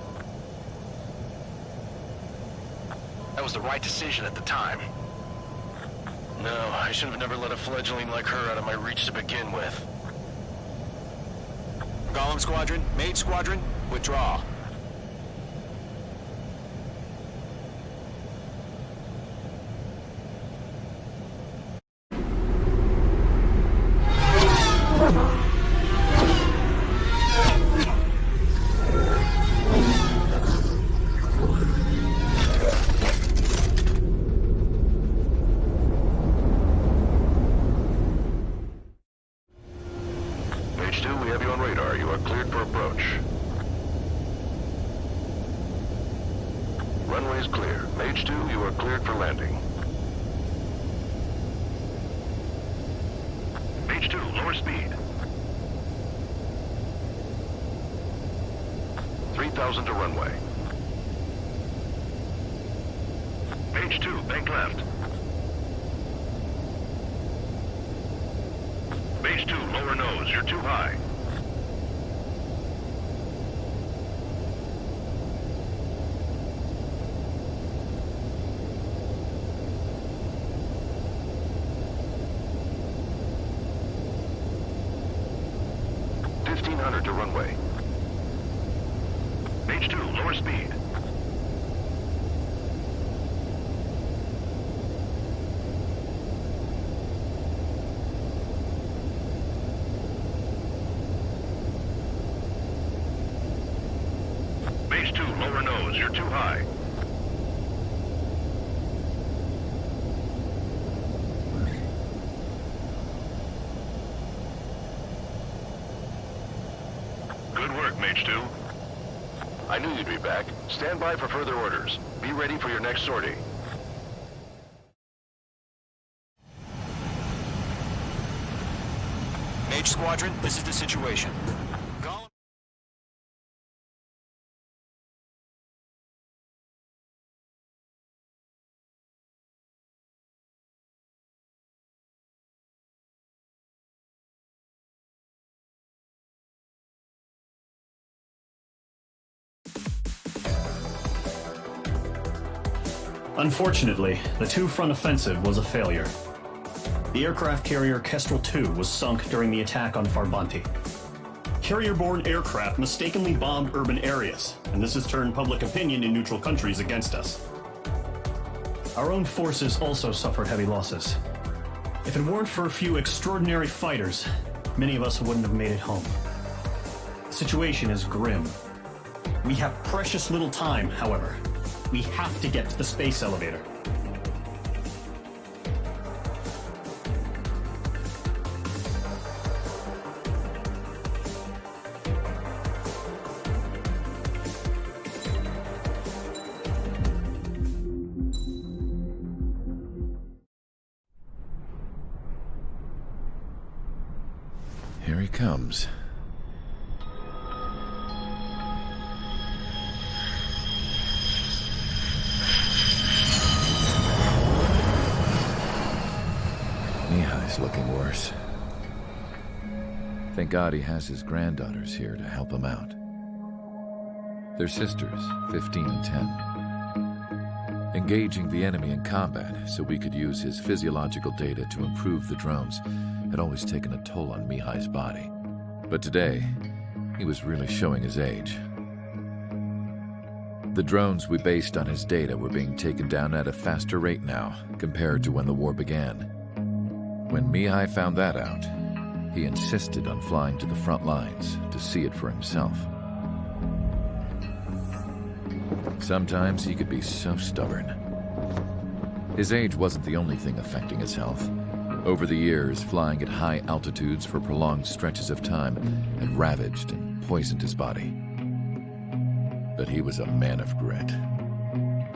That was the right decision at the time. No, I should have never let a fledgling like her out of my reach to begin with. Golem Squadron, Mage Squadron, withdraw. Mage 2, we have you on radar. You are cleared for approach. Runway is clear. Mage 2, you are cleared for landing. Mage 2, lower speed. 3,000 to runway. Mage 2, bank left. Mage 2, lower nose. You're too high. .1500 to runway. Mage 2, lower speed. Mage 2, lower nose. You're too high. Good work, Mage 2. I knew you'd be back. Stand by for further orders. Be ready for your next sortie. Mage Squadron, this is the situation. Golem... Unfortunately, the two-front offensive was a failure. The aircraft carrier Kestrel II was sunk during the attack on Farbanti. Carrier-borne aircraft mistakenly bombed urban areas, and this has turned public opinion in neutral countries against us. Our own forces also suffered heavy losses. If it weren't for a few extraordinary fighters, many of us wouldn't have made it home. The situation is grim. We have precious little time, however. We have to get to the space elevator. Here he comes. Mihai's looking worse. Thank God he has his granddaughters here to help him out. They're sisters, 15 and 10. Engaging the enemy in combat so we could use his physiological data to improve the drones had always taken a toll on Mihai's body. But today, he was really showing his age. The drones we based on his data were being taken down at a faster rate now compared to when the war began. When Mihai found that out, he insisted on flying to the front lines to see it for himself. Sometimes he could be so stubborn. His age wasn't the only thing affecting his health. Over the years, flying at high altitudes for prolonged stretches of time had ravaged and poisoned his body. But he was a man of grit.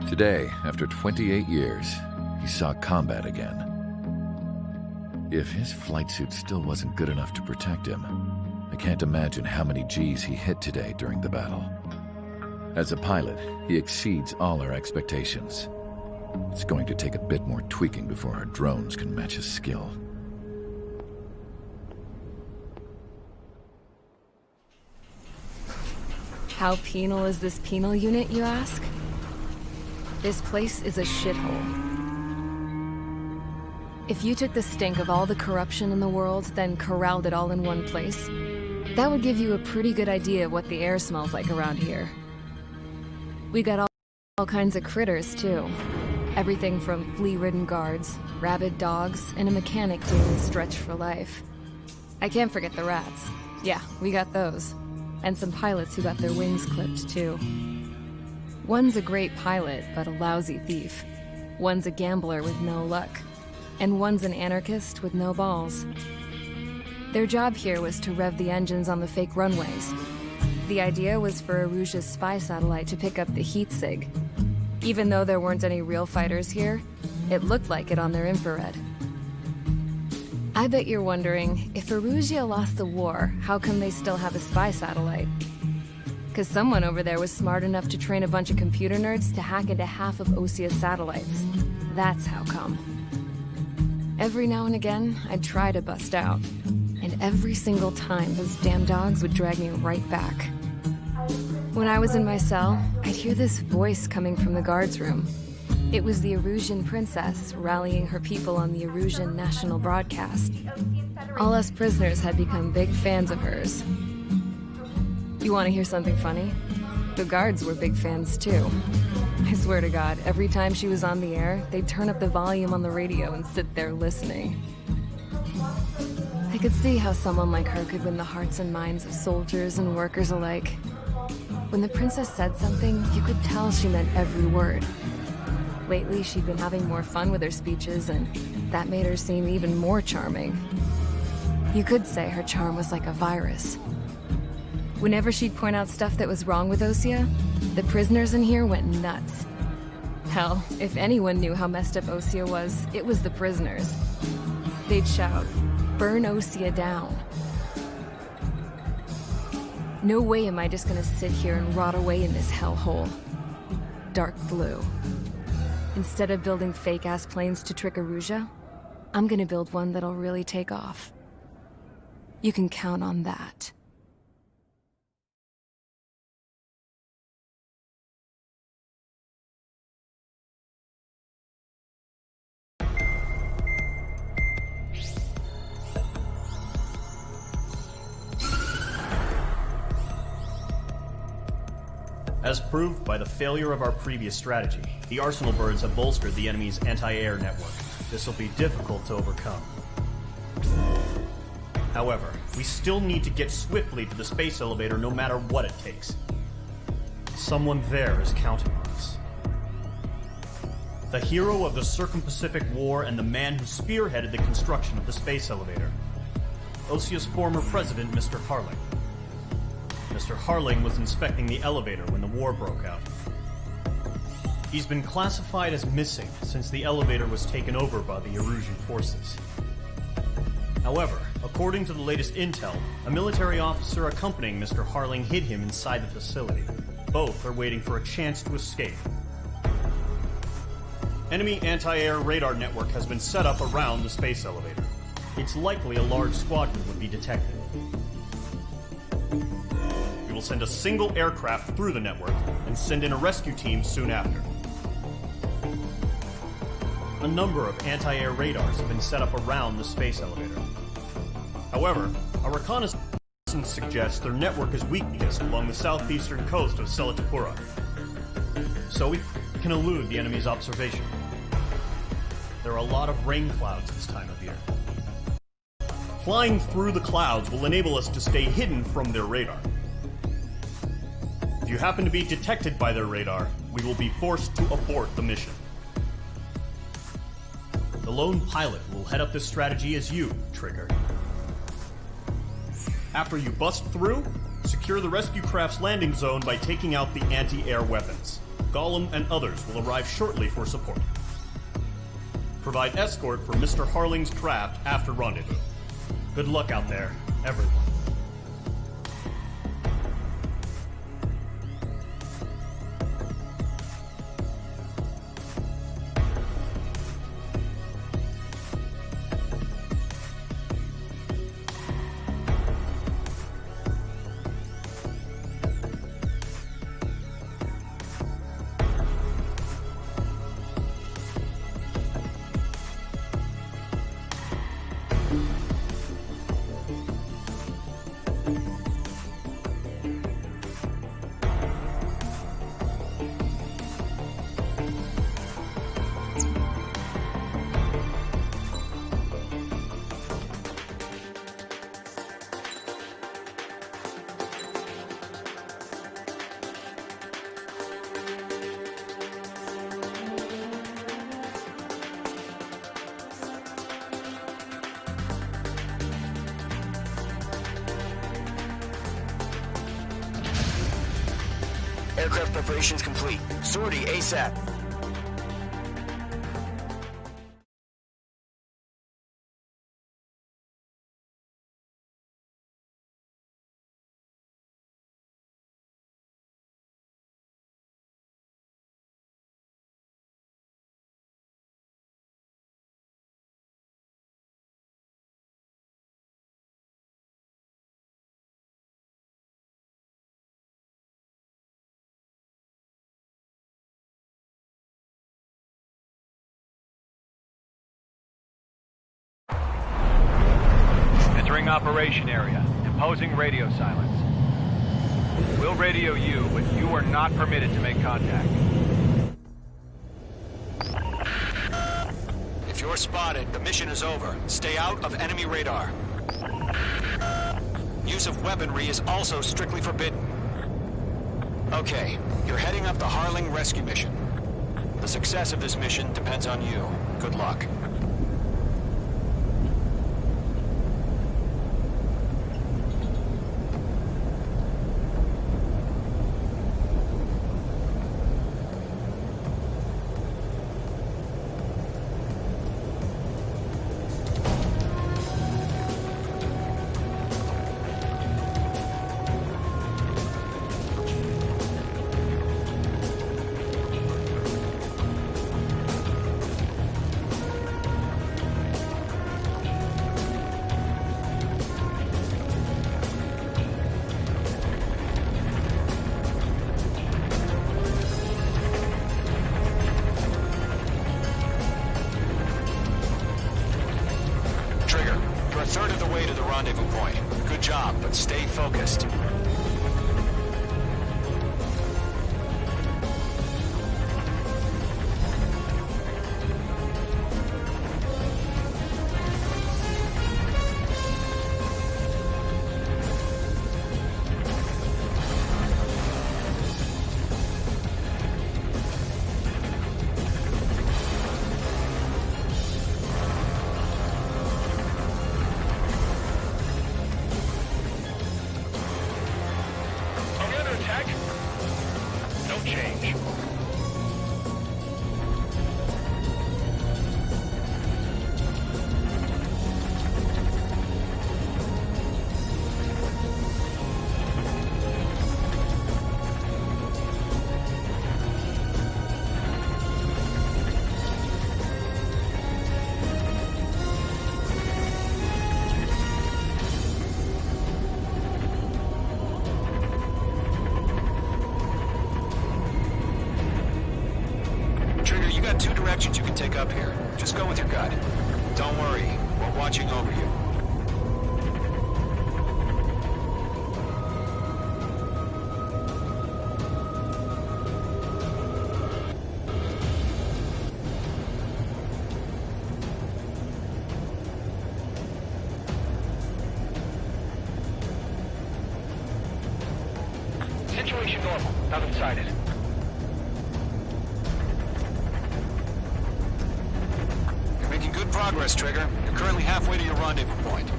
Today, after 28 years, he saw combat again. If his flight suit still wasn't good enough to protect him, I can't imagine how many Gs he hit today during the battle. As a pilot, he exceeds all our expectations. It's going to take a bit more tweaking before our drones can match his skill. How penal is this penal unit, you ask? This place is a shithole. If you took the stink of all the corruption in the world, then corralled it all in one place, that would give you a pretty good idea of what the air smells like around here. We got all kinds of critters, too. Everything from flea-ridden guards, rabid dogs, and a mechanic doing stretch for life. I can't forget the rats. Yeah, we got those. And some pilots who got their wings clipped, too. One's a great pilot, but a lousy thief. One's a gambler with no luck. And one's an anarchist with no balls. Their job here was to rev the engines on the fake runways. The idea was for Aruja's spy satellite to pick up the heat sig. Even though there weren't any real fighters here, it looked like it on their infrared. I bet you're wondering, if Aruja lost the war, how come they still have a spy satellite? Because someone over there was smart enough to train a bunch of computer nerds to hack into half of Osia's satellites. That's how come. Every now and again, I'd try to bust out. And every single time, those damn dogs would drag me right back. When I was in my cell, I'd hear this voice coming from the guards room. It was the Arusian princess rallying her people on the Arusian national broadcast. All us prisoners had become big fans of hers. You want to hear something funny? The guards were big fans too. I swear to God, every time she was on the air, they'd turn up the volume on the radio and sit there listening. I could see how someone like her could win the hearts and minds of soldiers and workers alike. When the princess said something, you could tell she meant every word. Lately, she'd been having more fun with her speeches, and that made her seem even more charming. You could say her charm was like a virus. Whenever she'd point out stuff that was wrong with Osia, the prisoners in here went nuts. Hell, if anyone knew how messed up Osia was, it was the prisoners. They'd shout, "Burn Osia down." No way am I just gonna sit here and rot away in this hellhole. Dark blue. Instead of building fake-ass planes to trick Aruja, I'm gonna build one that'll really take off. You can count on that. As proved by the failure of our previous strategy, the Arsenal birds have bolstered the enemy's anti-air network. This will be difficult to overcome. However, we still need to get swiftly to the space elevator no matter what it takes. Someone there is counting on us. The hero of the Circum-Pacific War and the man who spearheaded the construction of the space elevator. Osia's former president, Mr. Harling. Mr. Harling was inspecting the elevator when the war broke out. He's been classified as missing since the elevator was taken over by the Erusian forces. However, according to the latest intel, a military officer accompanying Mr. Harling hid him inside the facility. Both are waiting for a chance to escape. Enemy anti-air radar network has been set up around the space elevator. It's likely a large squadron would be detected. We will send a single aircraft through the network and send in a rescue team soon after. A number of anti-air radars have been set up around the space elevator. However, our reconnaissance suggests their network is weakest along the southeastern coast of Selatapura, so we can elude the enemy's observation. There are a lot of rain clouds this time of year. Flying through the clouds will enable us to stay hidden from their radar. If you happen to be detected by their radar, we will be forced to abort the mission. The lone pilot will head up this strategy as you, Trigger. After you bust through, secure the rescue craft's landing zone by taking out the anti-air weapons. Gollum and others will arrive shortly for support. Provide escort for Mr. Harling's craft after rendezvous. Good luck out there, everyone. Aircraft preparations complete. Sortie ASAP. Entering operation area. Imposing radio silence. We'll radio you, but you are not permitted to make contact. If you're spotted, the mission is over. Stay out of enemy radar. Use of weaponry is also strictly forbidden. Okay, you're heading up the Harling rescue mission. The success of this mission depends on you. Good luck. A third of the way to the rendezvous point. Good job, but stay focused. change. Trigger, you got two directions you can take up here. Just go with your gut. Don't worry, we're watching over you. Situation normal. Nothing sighted. You're making good progress, Trigger. You're currently halfway to your rendezvous point.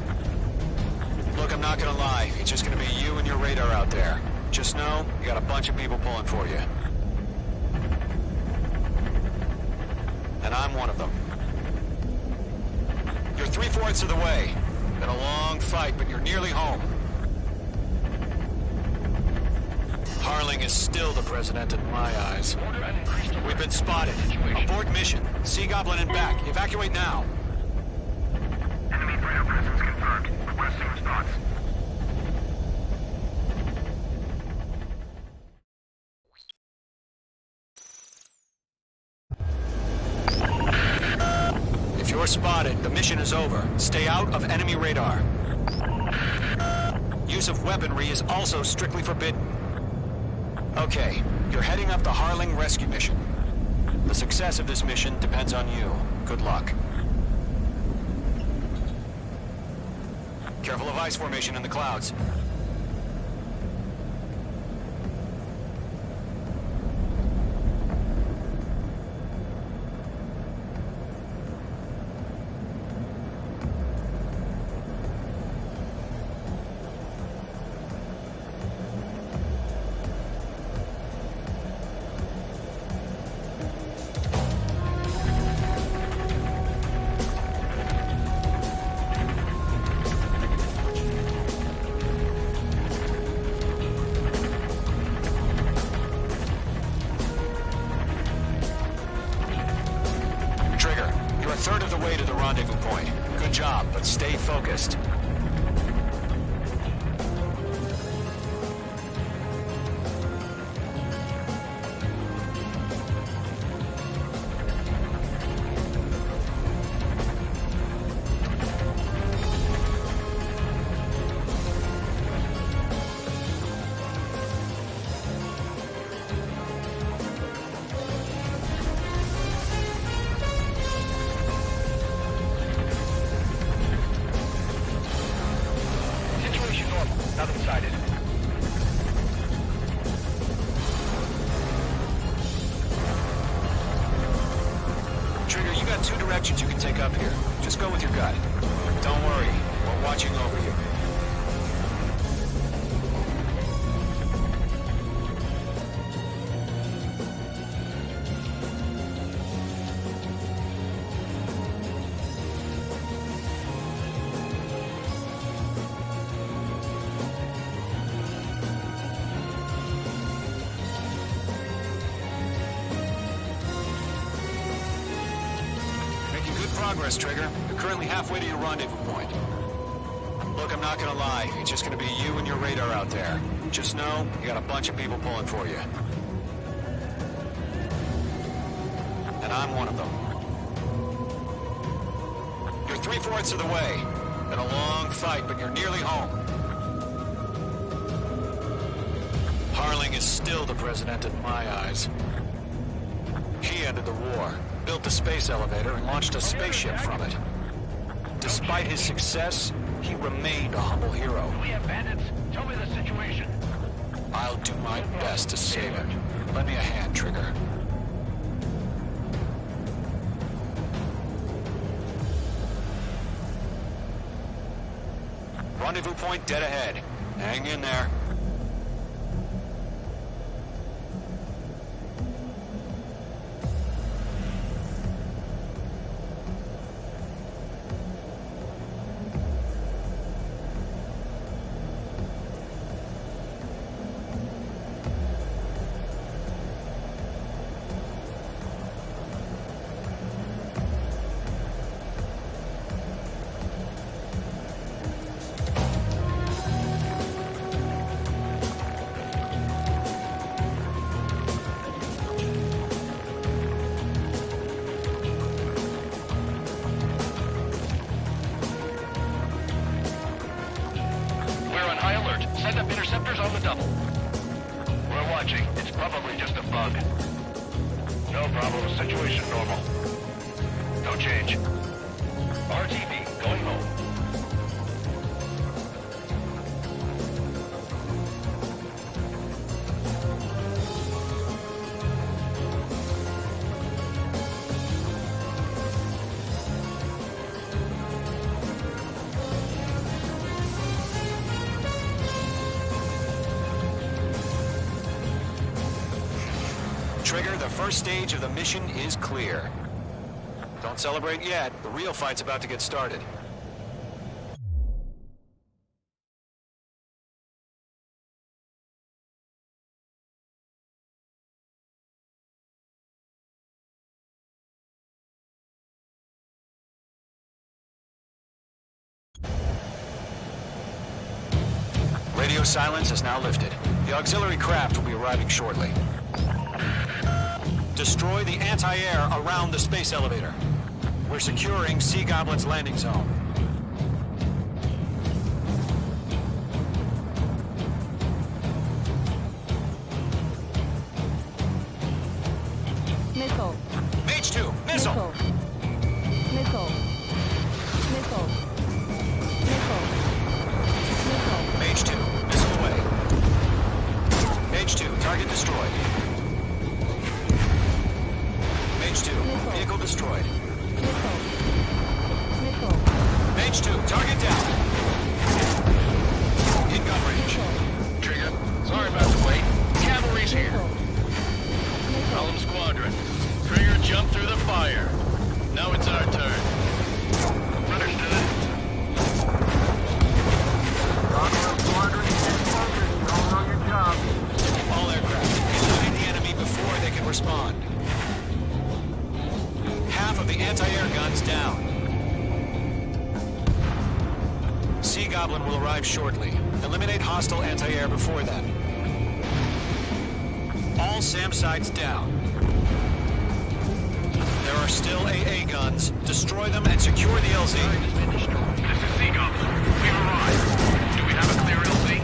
Look, I'm not gonna lie. It's just gonna be you and your radar out there. Just know, you got a bunch of people pulling for you. And I'm one of them. You're 3/4 of the way. Been a long fight, but you're nearly home. Harling is still the president in my eyes. We've been spotted. Abort mission. Sea Goblin and back. Evacuate now. Enemy radar presence confirmed. Requesting response. If you're spotted, the mission is over. Stay out of enemy radar. Use of weaponry is also strictly forbidden. Okay, you're heading up the Harling rescue mission. The success of this mission depends on you. Good luck. Careful of ice formation in the clouds. A third of the way to the rendezvous point. Good job, but stay focused. Nothing sighted. Trigger, you got two directions you can take up here. Just go with your gut. Don't worry, we're watching over you. Progress, Trigger. You're currently halfway to your rendezvous point. Look, I'm not gonna lie. It's just gonna be you and your radar out there. Just know, you got a bunch of people pulling for you. And I'm one of them. You're 3/4 of the way. Been a long fight, but you're nearly home. Harling is still the president in my eyes. He ended the war. Built the space elevator and launched a spaceship from it. Despite his success, he remained a humble hero. We have bandits. Tell me the situation. I'll do my best to save him. Lend me a hand, Trigger. Rendezvous point dead ahead. Hang in there. Interceptors on the double. We're watching. It's probably just a bug. No problem. Situation normal. No change. RTV, going home. Trigger, the first stage of the mission is clear. Don't celebrate yet. The real fight's about to get started. Radio silence is now lifted. The auxiliary craft will be arriving shortly. Destroy the anti-air around the space elevator. We're securing Sea Goblin's landing zone. Missile. Mage 2, missile! Missile. Missile. Missile. Missile. Mage 2, missile away. Mage 2, target destroyed. Mage 2, vehicle destroyed. Missile. Missile. Mage 2, target down. In gun range. Trigger, sorry about the wait. Cavalry's here. Column Squadron. Trigger jumped through the fire. Now it's our turn. Understood. Column Squadron, get focused. You all know your job. All aircraft, eliminate the enemy before they can respond. Half of the anti-air guns down. Sea Goblin will arrive shortly. Eliminate hostile anti-air before then. All SAM sites down. There are still AA guns. Destroy them and secure the LZ. This is Sea Goblin. We arrived. Do we have a clear LZ?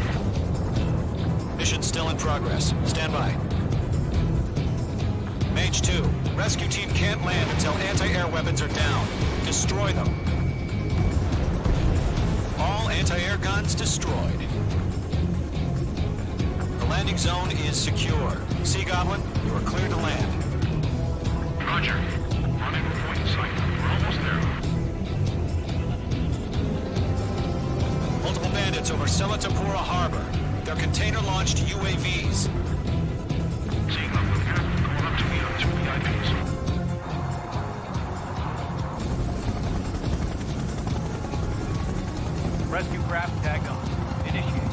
Mission still in progress. Stand by. Mage 2, rescue team can't land until anti-air weapons are down. Destroy them. All anti-air guns destroyed. The landing zone is secure. Sea Goblin, you are clear to land. Roger. Rendezvous point in sight. We're almost there. Multiple bandits over Selatapura Harbor. They're container-launched UAVs. Sea Goblin here. Going up to meet on 2 VIPs. Rescue craft tag on. Initiate.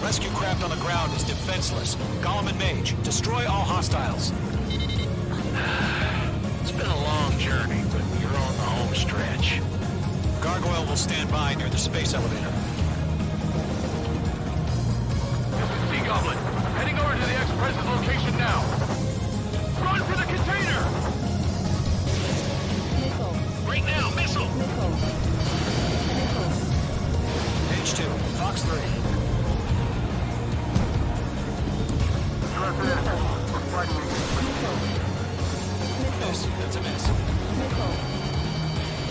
Rescue craft on the ground is defenseless. Gollum and Mage, destroy all hostiles. It's been a long journey, but you're on the home stretch. Gargoyle will stand by near the space elevator. Sea Goblin, heading over to the Express's location now. Run for the container! Missile. Right now, missile! Missile. Missile. Mage 2, Fox 3. Miss, that's a miss. Missile.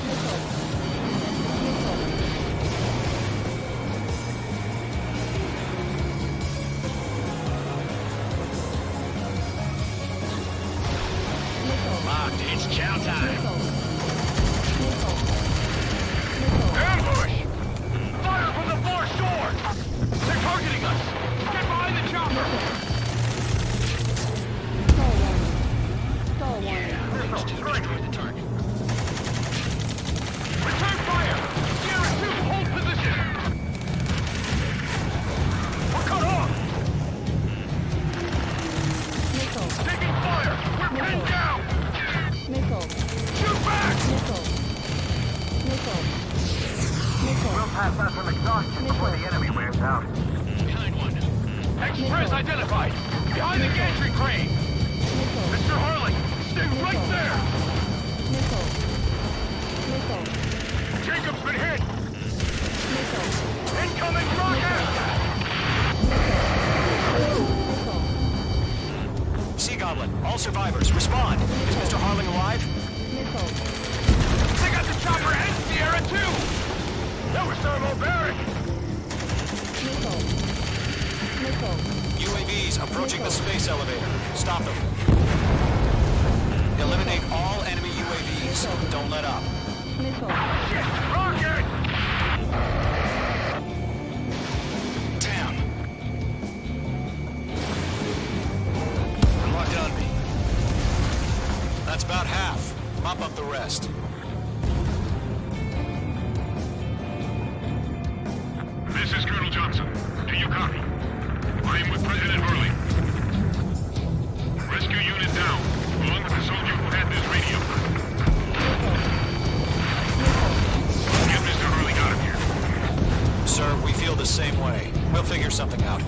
Missile. Missile. Missile. Locked, it's chow time. Missile. Missile. Missile. Ambush! Fire from the far shore! They're targeting us! Get behind the chopper! Stall warning. Stall warning. Destroy the target. Return fire! Sierra 2, hold position! We're cut off! Missile. Taking fire! We're pinned down! Missile. Shoot back! Missile. Missile. Missile. We'll pass out some exhaustion before the enemy wears out. Behind one. Express identified! Behind the gantry crane! Missile. Mr. Harley, stay right there! Missile. Missile. Jacob's been hit! Incoming rocket! Sea Goblin, all survivors, respond. Is Mr. Harling alive? They got the chopper and Sierra too! That was thermobaric! UAVs approaching the space elevator. Stop them. Eliminate all enemy UAVs. Don't let up. Rocket! Damn. Locked on me. That's about half. Mop up the rest. This is Colonel Johnson. Do you copy? I am with President Hurley. Rescue unit down, along with the soldier who had this radio. Get Mr. Hurley out of here. Sir, we feel the same way. We'll figure something out.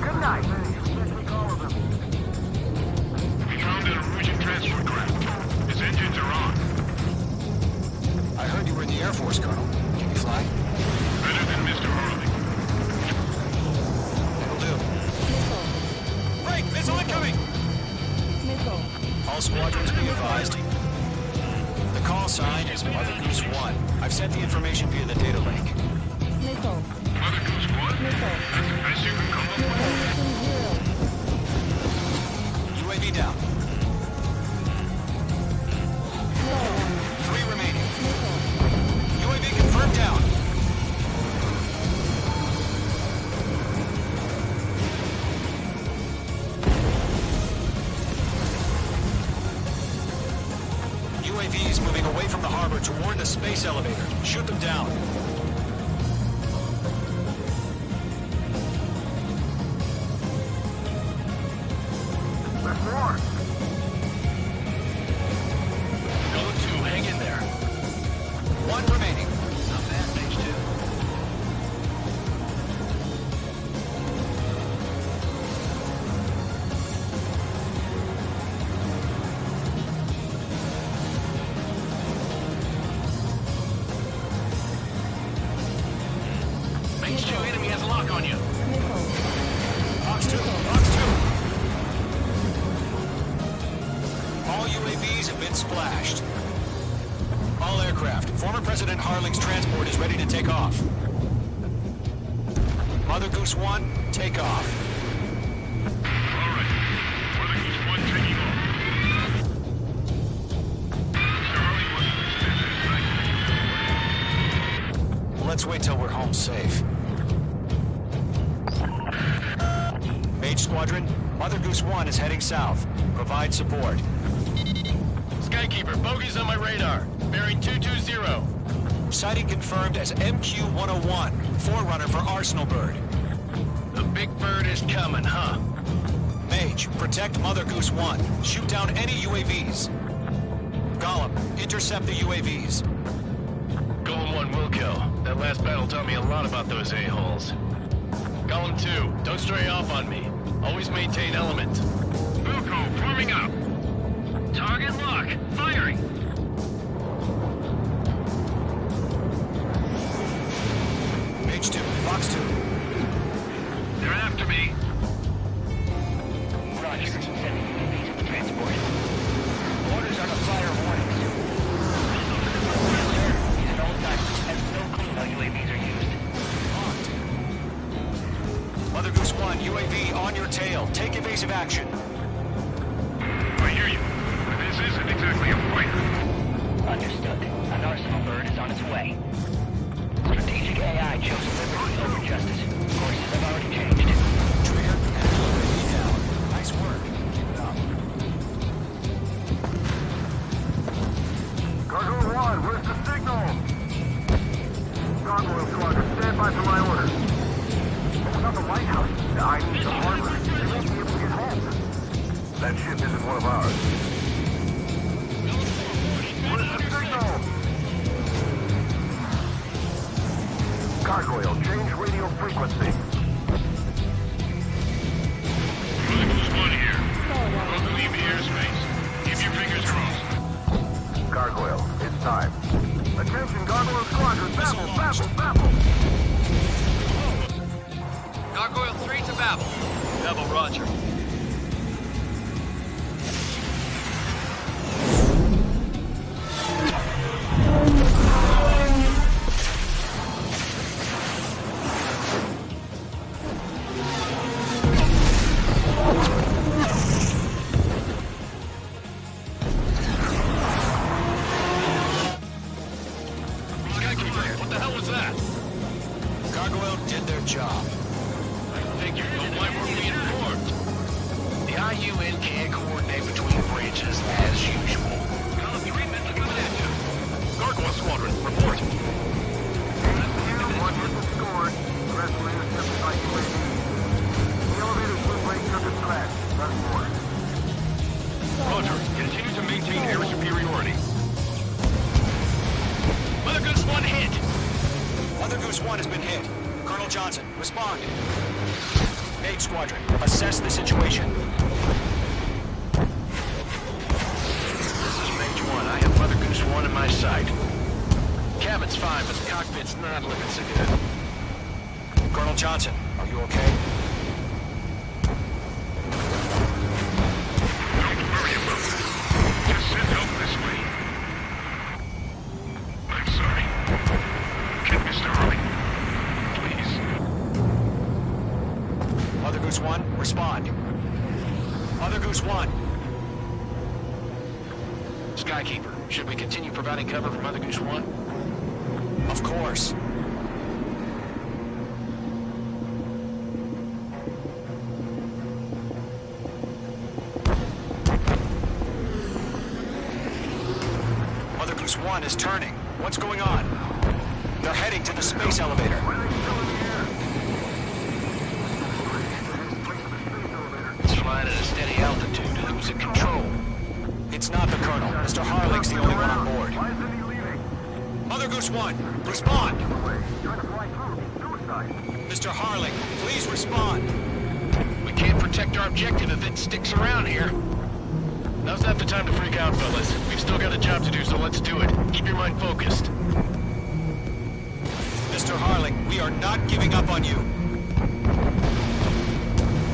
Good night. We found an Erusian transport craft. His engines are on. I heard you were in the Air Force, Colonel. Can you fly? Better than Mr. Hurley. That'll do. Break! Missile incoming! All squadrons be advised. The call sign is Mother Goose 1. I've sent the information via the data link. Mother Goose 1? That's the best you can come up with? UAV down. 3 remaining. UAV confirmed down. UAVs moving away from the harbor toward the space elevator. Shoot them down. There's more. Go to, hang in there. 1 remaining. Not bad, Mage 2. Mage 2, enemy has a lock on you. Fox 2, Fox 2. All UAVs have been splashed. All aircraft. Former President Harling's transport is ready to take off. Mother Goose 1, take off. All right. Mother Goose 1 taking off. Mr. Hurley wasn't Let's wait till we're home safe. Mage Squadron, Mother Goose 1 is heading south. Provide support. Skykeeper, bogeys on my radar. Bearing 220. Sighting confirmed as MQ-101, forerunner for Arsenal Bird. The big bird is coming, huh? Mage, protect Mother Goose 1. Shoot down any UAVs. Gollum, intercept the UAVs. Golem 1 will kill. That last battle taught me a lot about those a-holes. Golem 2, don't stray off on me. Always maintain element. Wilco, forming up. Target lock. Firing. Mage 2, Fox 2. They're after me. Roger. Sending UAVs to the transport. Orders are to fire warnings. Sir, he's an old guy. Has no clue how UAVs are used. Mother Goose 1, UAV on your tail. Take evasive action. I hear you. But this isn't exactly a fighter. Understood. An Arsenal Bird is on its way. Strategic AI chose liberty over justice. Courses have already changed. Trigger and UAV down. Nice work. Keep it up. Gargoyle 1, where's the signal? Gargoyle Squadron, stand by for my orders. Open up the lighthouse. I need the harbor. They won't be able to get home. That ship isn't one of ours. Where's the signal? Gargoyle, change radio frequency. Mother Goose 1 here. About to leave the airspace. Keep your fingers crossed. Gargoyle, it's time. Attention, Gargoyle Squadron, battle, battle, travel. Devil Roger. What the hell was that? Gargoyle did their job. I figured, but why weren't we informed? The IUN can't coordinate between branches as usual. Column 3 missile coming at you. Gargoyle Squadron, report. One missile scored. The rest were intercepted by UAV. The elevator's wind break took a crash. Nothing more. Roger. Continue to maintain air superiority. Mother Goose 1 hit. Mother Goose 1 has been hit. Colonel Johnson, respond. Mage Squadron, assess the situation. This is Mage 1. I have Mother Goose 1 in my sight. Cabin's fine, but the cockpit's not looking so good. Colonel Johnson, are you okay? Don't worry about it. Just send help this way. I'm sorry. Get Mr. Harley. Please. Mother Goose 1, respond. Mother Goose 1. Skykeeper, should we continue providing cover for Mother Goose 1? Of course. Mother Goose 1 is turning. What's going on? They're heading to the space elevator. It's flying at a steady altitude. Who's in control? It's not the Colonel. Mr. Harling's the only one on board. Why isn't he leaving? Mother Goose 1, respond! Trying to fly through. Suicide. Mr. Harling, please respond. We can't protect our objective if it sticks around here. Now's not the time to freak out, fellas. We've still got a job to do, so let's do it. Keep your mind focused. Mr. Harling, we are not giving up on you.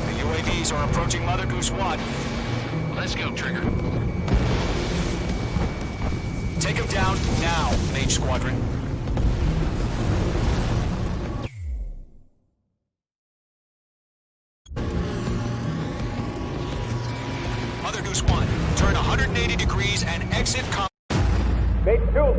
The UAVs are approaching Mother Goose 1. Let's go, Trigger. Take him down now, Mage Squadron. Mother Goose 1, turn 180 degrees and exit Make two.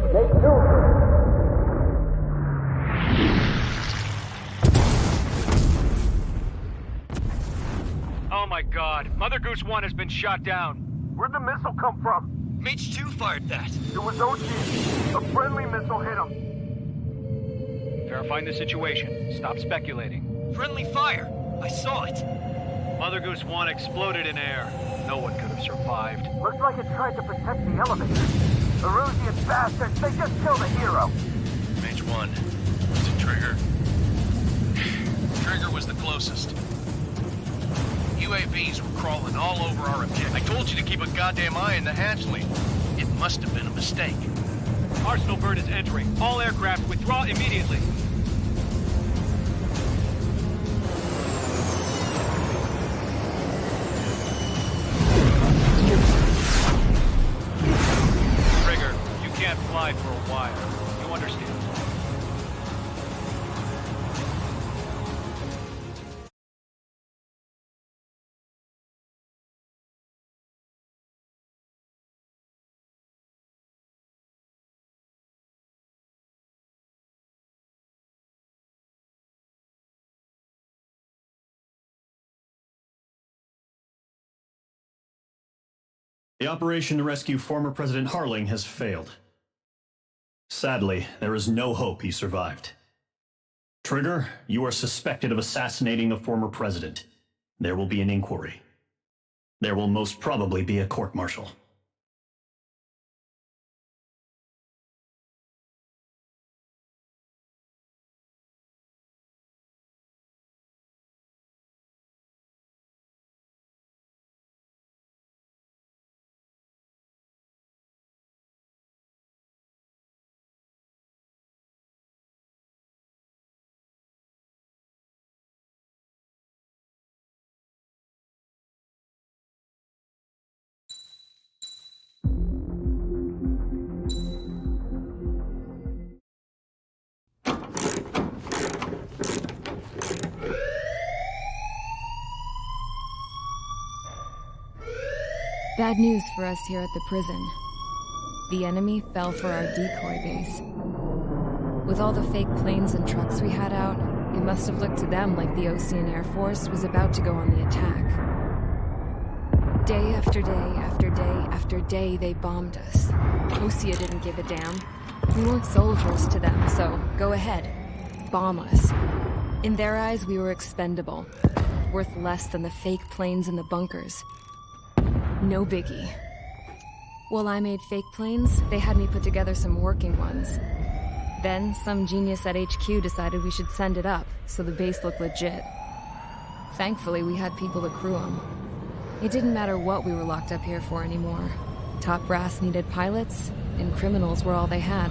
Oh my god, Mother Goose 1 has been shot down. Where'd the missile come from? Mage 2 fired that. It was OG. A friendly missile hit him. Verifying the situation. Stop speculating. Friendly fire. I saw it. Mother Goose 1 exploded in air. No one could have survived. Looks like it tried to protect the elevator. Erusian bastards, they just killed a hero. Mage 1. Was it Trigger? Trigger was the closest. UAVs were crawling all over our objective. I told you to keep a goddamn eye on the hatchling. It must have been a mistake. Arsenal bird is entering. All aircraft withdraw immediately. Trigger, you can't fly for a while. You understand? The operation to rescue former President Harling has failed. Sadly, there is no hope he survived. Trigger, you are suspected of assassinating the former president. There will be an inquiry. There will most probably be a court-martial. Bad news for us here at the prison. The enemy fell for our decoy base. With all the fake planes and trucks we had out, it must have looked to them like the Osean Air Force was about to go on the attack. Day after day after day after day, they bombed us. Osea didn't give a damn. We weren't soldiers to them, so go ahead. Bomb us. In their eyes, we were expendable. Worth less than the fake planes in the bunkers. No biggie. While I made fake planes, they had me put together some working ones. Then, some genius at HQ decided we should send it up, so the base looked legit. Thankfully, we had people to crew them. It didn't matter what we were locked up here for anymore. Top brass needed pilots, and criminals were all they had.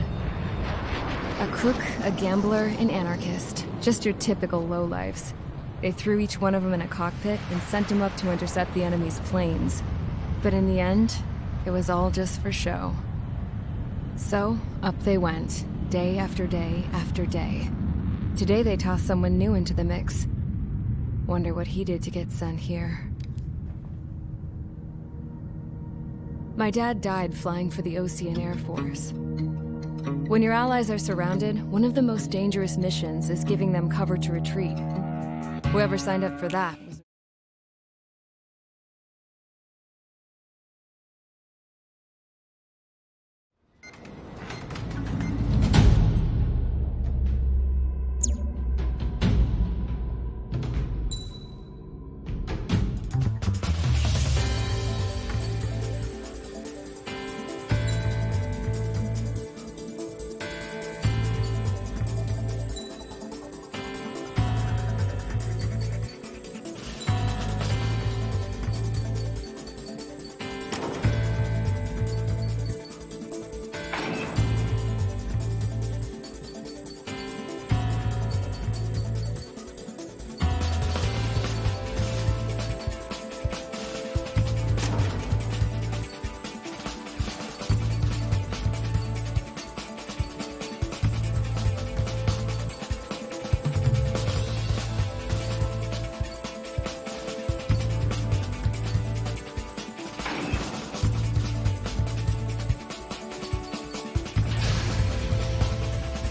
A crook, a gambler, an anarchist. Just your typical lowlifes. They threw each one of them in a cockpit and sent them up to intercept the enemy's planes. But in the end, it was all just for show. So, up they went, day after day after day. Today they tossed someone new into the mix. Wonder what he did to get sent here. My dad died flying for the Osean Air Force. When your allies are surrounded, one of the most dangerous missions is giving them cover to retreat. Whoever signed up for that was...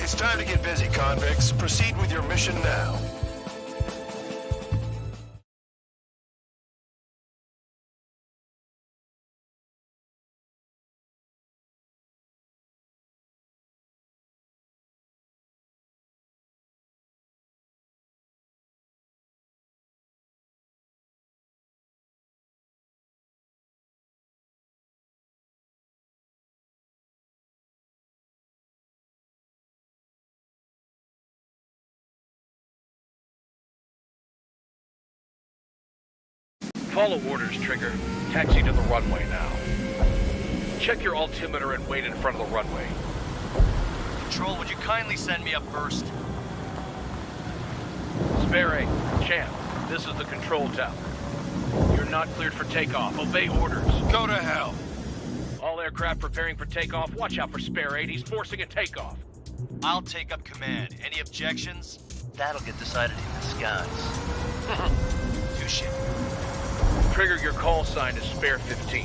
It's time to get busy, convicts. Proceed with your mission now. Follow orders, Trigger. Taxi to the runway now. Check your altimeter and wait in front of the runway. Control, would you kindly send me up first? Spare 8, Champ, this is the control tower. You're not cleared for takeoff. Obey orders. Go to hell. All aircraft preparing for takeoff. Watch out for Spare 8. He's forcing a takeoff. I'll take up command. Any objections? That'll get decided in the skies. Touche. Trigger, your call sign is Spare 15.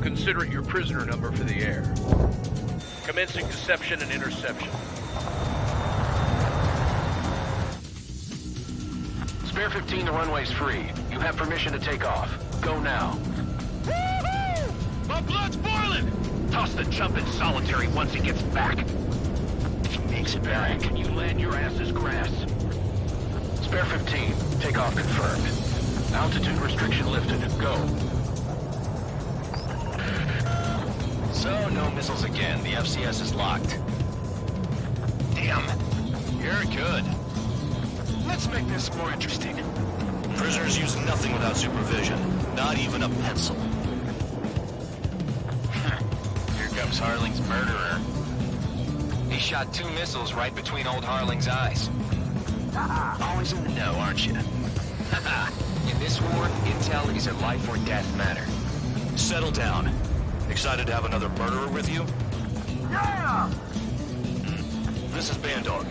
Consider it your prisoner number for the air. Commencing deception and interception. Spare 15, the runway's free. You have permission to take off. Go now. Woohoo! My blood's boiling! Toss the jump in solitary once he gets back. If he makes it back, you land your ass as grass. Spare 15, takeoff confirmed. Altitude restriction lifted. Go. So, no missiles again. The FCS is locked. Damn. You're good. Let's make this more interesting. Prisoners use nothing without supervision. Not even a pencil. Here comes Harling's murderer. He shot 2 missiles right between old Harling's eyes. Always in the know, aren't you? In this war, intel is a life or death matter. Settle down. Excited to have another murderer with you? Yeah! This is Bandog.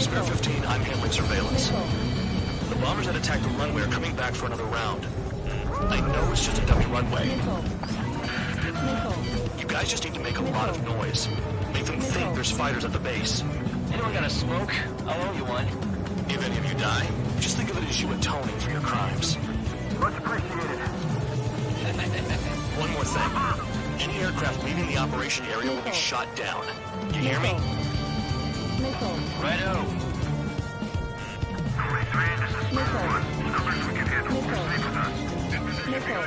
Spare 15, I'm handling surveillance. The bombers that attacked the runway are coming back for another round. I know it's just a dummy runway. Missile. Missile. You guys just need to make a lot of noise. Make them think there's fighters at the base. Anyone got a smoke? I'll owe you one. If any of you die, just think of it as you atoning for your crimes. Much appreciated. One more thing. Any aircraft leaving the operation area will be shot down. You hear me? Missile. Righto. Missile. Missile. Missile.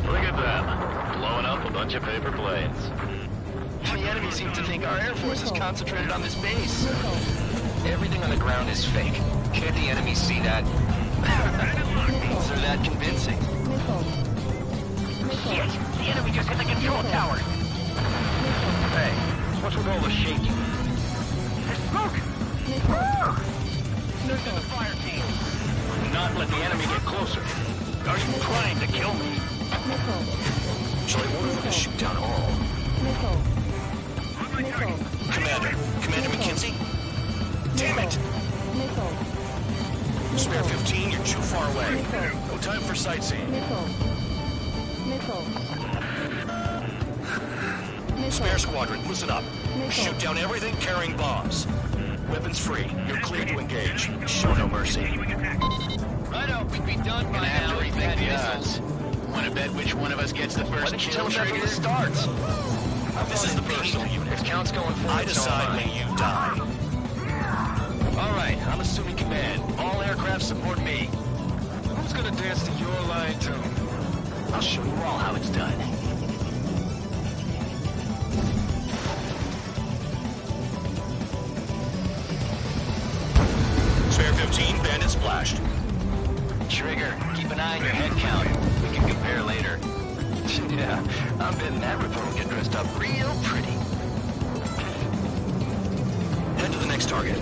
Look at them. Blowing up a bunch of paper planes. The enemy seems to think our Air Force is concentrated on this base. Everything on the ground is fake. Can't the enemy see that? Means they're that convincing. Shit! The enemy just hit the control tower! Hey, what's with all the shaking? There's smoke! There's the fire team. Not let the enemy get closer. Are you trying to kill me? Shall I order them to shoot down all? Commander McKenzie? Damn it! Spare 15, you're too far away. No time for sightseeing. Spare squadron, listen up. Shoot down everything carrying bombs. Weapons free. You're clear to engage. Show no mercy. Righto, we'd be done by now if we had missiles. Want to bet which one of us gets the first kill? Tell us that from the start. This is the personal unit. If count's going forward, I decide when you die. All right, I'm assuming command. All aircraft support me. Who's gonna dance to your line tune? I'll show you all how it's done. Spare 15, bandit splashed. Trigger, keep an eye on your head count. We can compare later. Yeah, I'm betting that report will get dressed up real pretty. Head to the next target.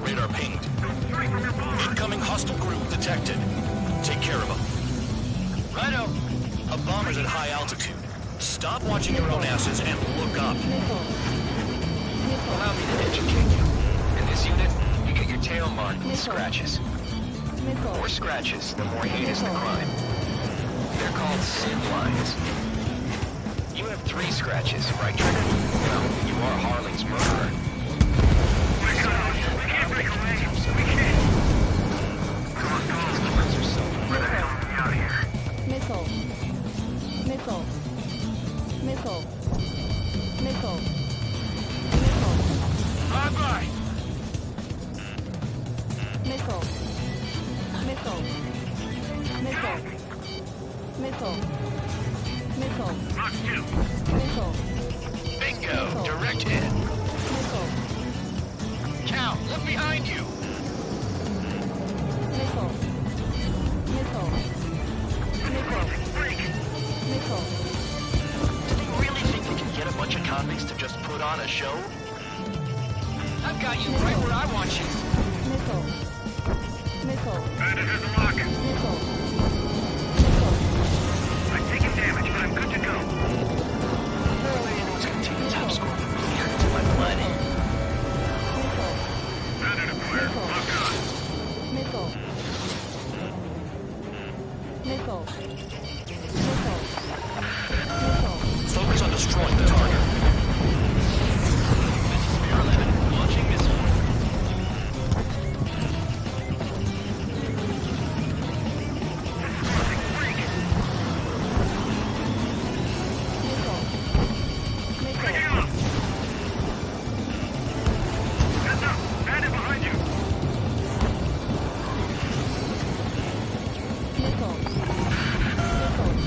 Radar pinged. Incoming hostile group detected. Take care of them. Righto. A bomber's at high altitude. Stop watching your own asses and look up. Allow me to educate you. In this unit, you get your tail marked with scratches. The more scratches, the more heinous the crime. They're called sin lines. You have 3 scratches, right, Trigger? Well, you are Harling's murderer. We can't break away. We can't. Come on. Where the hell are we out here? Missile. Missile. Missile. Missile. Missile. Bye-bye. Missile. Missile. Missile. Missile. Missile. Mark 2. Missile. Bingo! Direct hit. Missile. Cal, look behind you! Missile. Missile. Missile. Missile. Do you really think you can get a bunch of convicts to just put on a show? I've got you right where I want you. Missile. Missile. Bandit has a lock. Missile. I'm taking damage, but I'm good to go. Apparently anyone's gonna take the top score from here to my blood. Bandit acquired. Lock on. Missile. Missile. Missile. Missile. Focus on destroying the target. This is Spear 11, launching missile.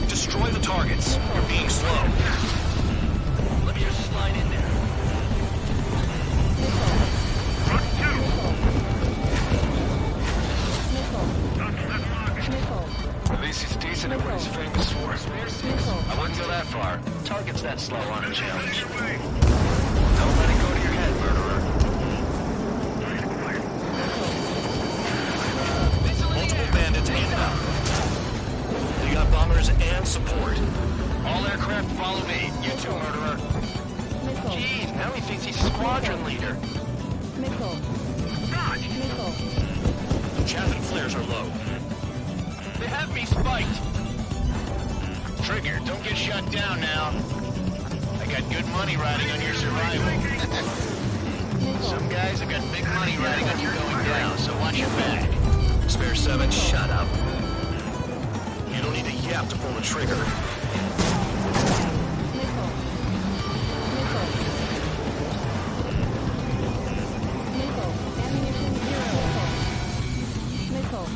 Destroy the targets. You're being slow. Let me just slide in there. Rock 2. At least he's decent at what he's famous for. I wouldn't go that far. Target's that slow on a challenge. Your way. Don't let it go to your head, murderer. Multiple bandits inbound. You got bombers and support. All aircraft follow me. You too, murderer. squadron leader. Missile. Dodge! Missile. Chaff and flares are low. They have me spiked. Trigger, don't get shut down now. I got good money riding on your survival. Some guys have got big money riding on you going down, so watch your back. Spare 7, shut up. You don't need a yap to pull the trigger. Missile. Missile. Missile. Ammunition 0. Missile.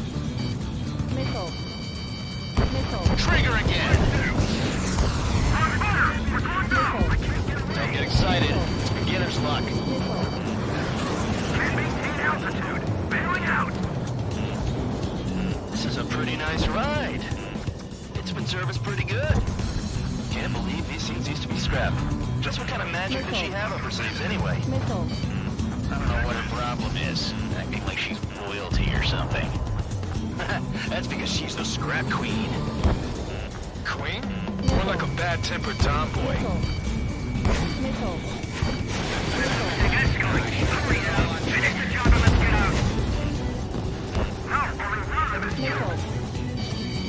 Missile. Missile. Trigger again! Missile. Don't get excited. It's beginner's luck. Missile. Maintain altitude. Bailing out. This is a pretty nice ride. It's been serviced pretty good. Can't believe these things used to be scrapped. Just what kind of magic does she have up her sleeves anyway? Missile. I don't know what her problem is. Acting like she's royalty or something. That's because she's the scrap queen. Queen? More like a bad-tempered tomboy. Missile. Missile.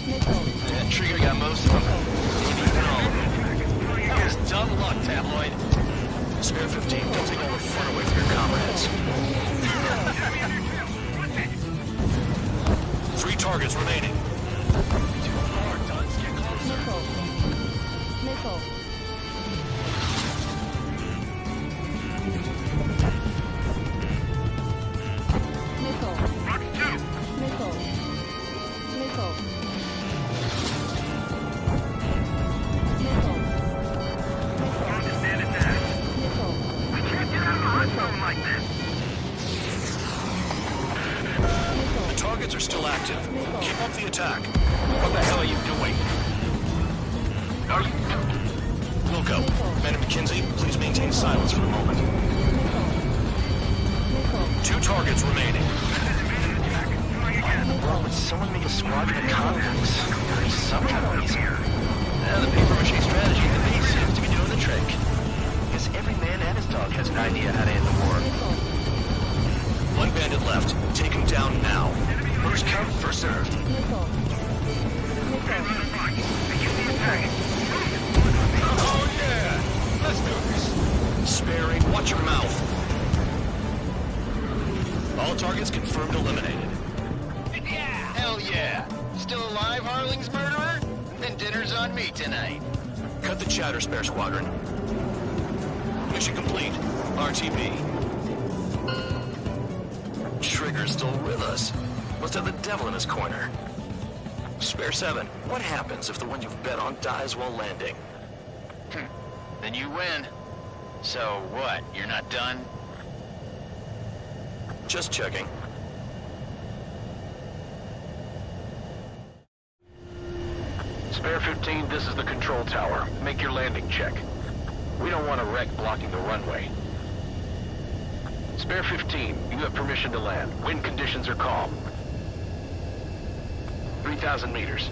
Missile. That trigger got most of them. Maybe even all of them. That was dumb luck, Tabloid. Spare 15, don't take all the fun away from your comrades. 3 targets remaining. Missile. Missile. Missile. Missile. Missile. Missile. The targets are still active. Keep up the attack. What the hell are you doing? Are you... Wilco, Ben and McKinsey, please maintain silence for a moment. 2 targets remaining. Well, would someone make a squadron of convicts? There's some kind of reason. The paper-mache strategy at the base seems to be doing the trick. Guess every man and his dog has an idea how to end the war. 1 bandit left. Take him down now. First come, first served. Oh, yeah! Let's do this. Sparing, watch your mouth. All targets confirmed eliminated. Yeah! Hell yeah! Still alive, Harling's murderer? Then dinner's on me tonight. Cut the chatter, Spare Squadron. Mission complete. RTB. Trigger's still with us. Must have the devil in his corner. Spare 7, what happens if the one you've bet on dies while landing? Then you win. So what, you're not done? Just checking. Spare 15, this is the control tower. Make your landing check. We don't want a wreck blocking the runway. Spare 15, you have permission to land. Wind conditions are calm. 3,000 meters.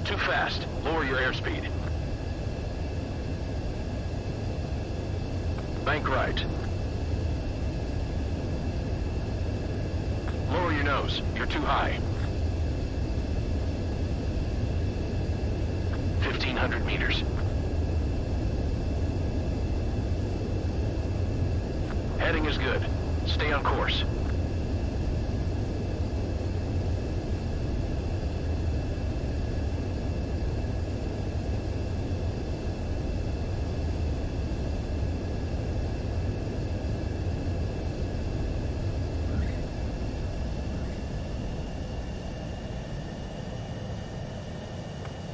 Too fast. Lower your airspeed. Bank right. Lower your nose. You're too high. 1,500 meters. Heading is good. Stay on course.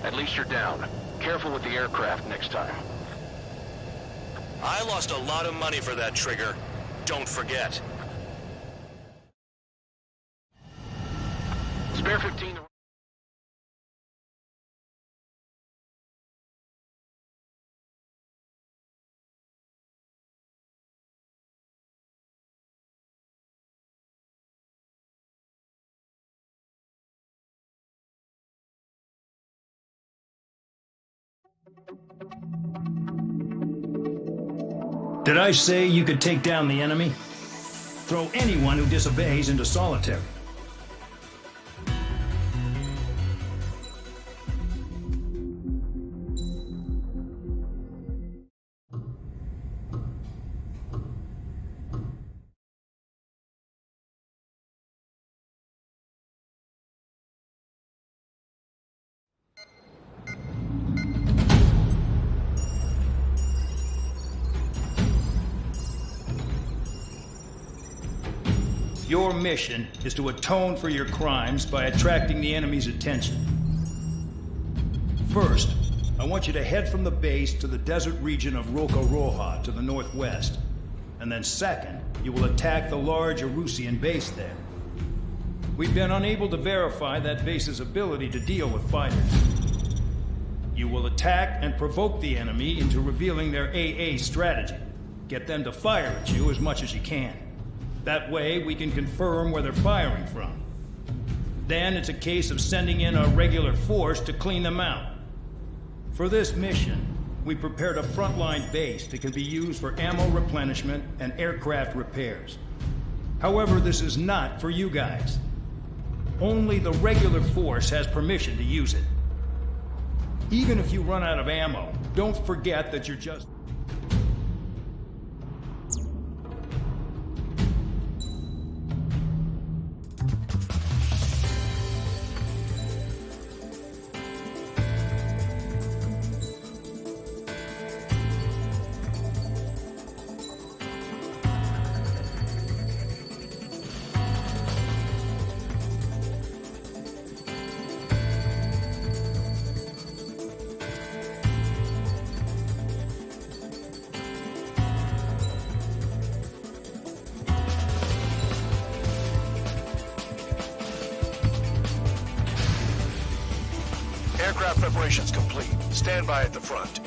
At least you're down. Careful with the aircraft next time. I lost a lot of money for that trigger. Don't forget. Spare 15... Did I say you could take down the enemy? Throw anyone who disobeys into solitary. Your mission is to atone for your crimes by attracting the enemy's attention. First, I want you to head from the base to the desert region of Roca-Roja to the northwest. And then second, you will attack the large Erusian base there. We've been unable to verify that base's ability to deal with fighters. You will attack and provoke the enemy into revealing their AA strategy. Get them to fire at you as much as you can. That way, we can confirm where they're firing from. Then it's a case of sending in a regular force to clean them out. For this mission, we prepared a frontline base that can be used for ammo replenishment and aircraft repairs. However, this is not for you guys. Only the regular force has permission to use it. Even if you run out of ammo, don't forget that you're just... Aircraft preparations complete. Stand by at the front.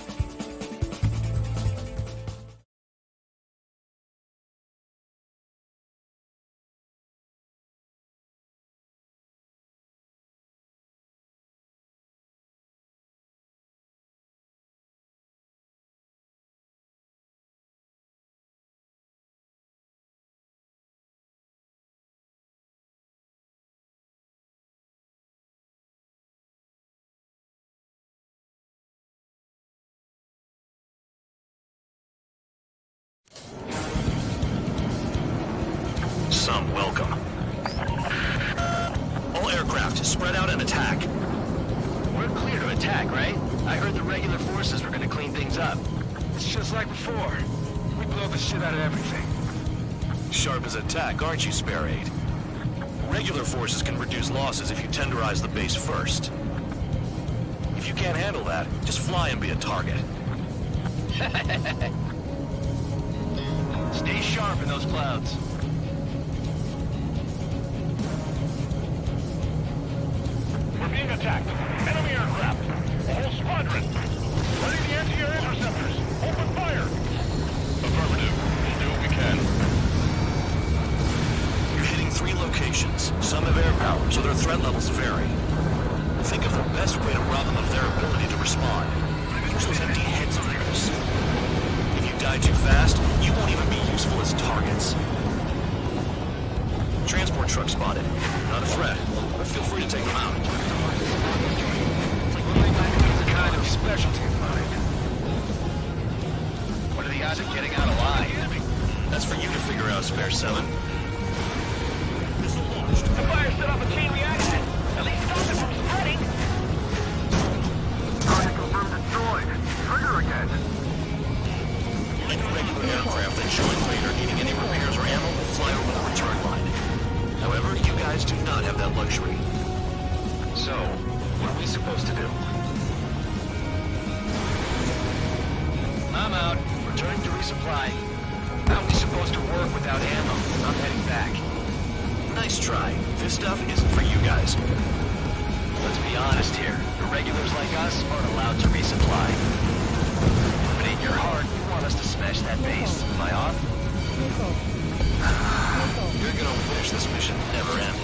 Some welcome. All aircraft, spread out and attack. We're clear to attack, right? I heard the regular forces were gonna clean things up. It's just like before. We blow the shit out of everything. Sharp as attack, aren't you, Spare Aid? Regular forces can reduce losses if you tenderize the base first. If you can't handle that, just fly and be a target. Stay sharp in those clouds. We're being attacked. Enemy aircraft. A whole squadron. Ready the anti-air interceptors. Open fire. Affirmative. We'll do what we can. You're hitting 3 locations. Some have air power, so their threat levels vary. Think of the best way to rob them of their ability to respond. Use those empty heads of theirs. If you die too fast, you won't even be useful as targets. Transport truck spotted. Not a threat, but feel free to take them out. It's a kind of specialty of mine. What are the odds of getting out alive? That's for you to figure out, Spare 7. The fire set off a chain reaction. At least stop it from spreading. Target confirmed destroyed. Trigger again. Any regular aircraft that join later needing any repairs or ammo will fly over the return line. However, you guys do not have that luxury. So, what are we supposed to do? I'm out. Returning to resupply. How are we supposed to work without ammo? I'm heading back. Nice try. This stuff isn't for you guys. Let's be honest here. The regulars like us aren't allowed to resupply. But in your heart, you want us to smash that base. Am I off? You're gonna wish this mission never ended.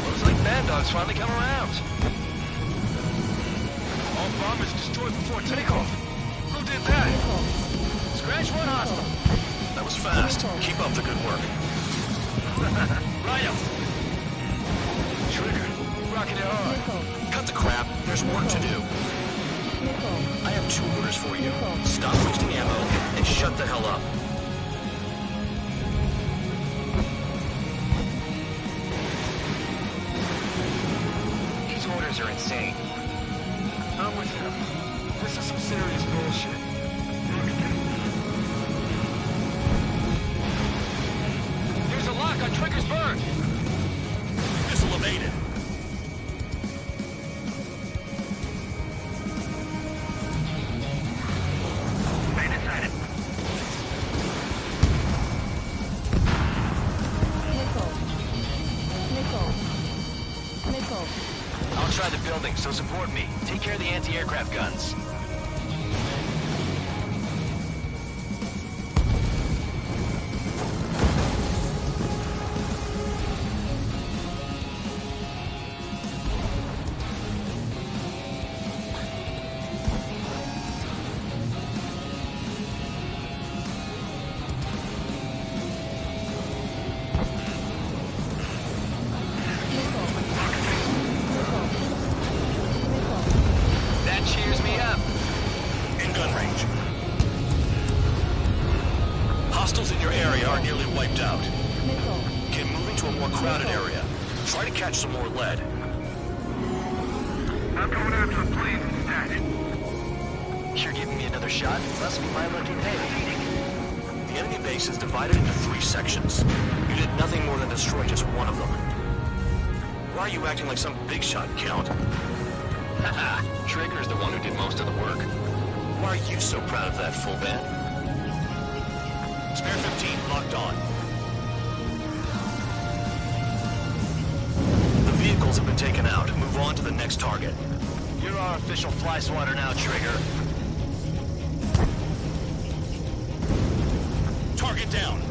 Looks like Bad Dog's finally come around. All bombers destroyed before takeoff. Who did that? Scratch one hostile. That was fast. Keep up the good work. Right up. Trigger, rocking it hard. Cut the crap. There's work to do. I have 2 orders for you. Stop wasting ammo and shut the hell up. These orders are insane. I'm with him. This is some serious bullshit. There's a lock on Trigger's bird. Missile evaded. I'll try the building, so support me. Take care of the anti-aircraft guns. That cheers me up. In gun range. Hostiles in your area are nearly wiped out. Get moving to a more crowded area. Try to catch some more lead. I'm going after the plane instead. You're giving me another shot? Must be my lucky day. The enemy base is divided into 3 sections. You did nothing more than destroy just one of them. Why are you acting like some big shot, Count? Haha, Trigger's the one who did most of the work. Why are you so proud of that, full band? Spare 15, locked on. The vehicles have been taken out. Move on to the next target. You're our official fly swatter now, Trigger. Target down.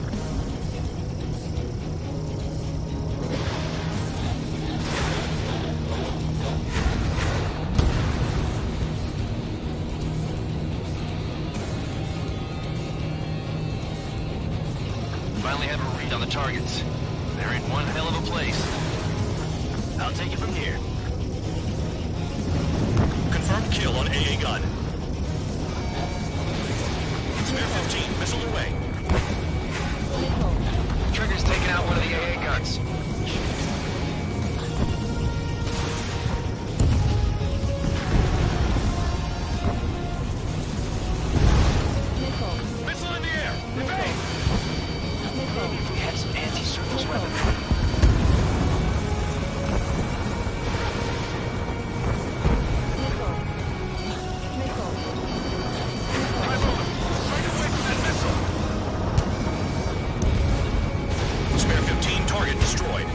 Finally have a read on the targets. They're in one hell of a place. I'll take it from here. Confirmed kill on AA gun. Spare 15, missile away. Trigger's taking out one of the AA guns. Missile in the air. Evade. Maybe if we had some anti-surface weapons. Spare 15, target destroyed.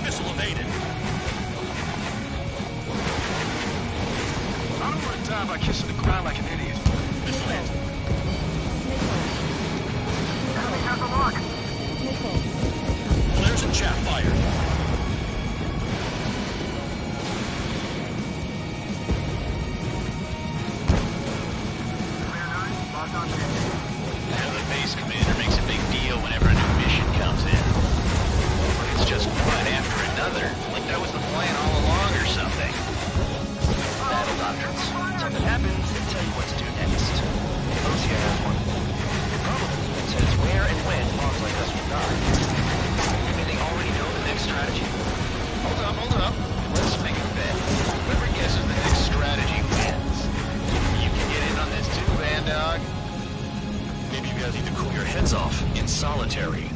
Missile evaded. I don't want to die by kissing the ground like an idiot. Missile hit. Enemy has a lock. Flares and chaff fired. And the base commander makes a big deal whenever a new mission comes in. But it's just one after another, like that was the plan all along or something. Battle doctrines. Something happens, they tell you what to do next. Lucia has one. It probably says where and when pawns like us will die. Maybe they already know the next strategy. Hold up. Let's make a bet. Whoever guesses the next strategy wins. You can get in on this too, Van Dog. Maybe you guys need to cool your heads off in solitary.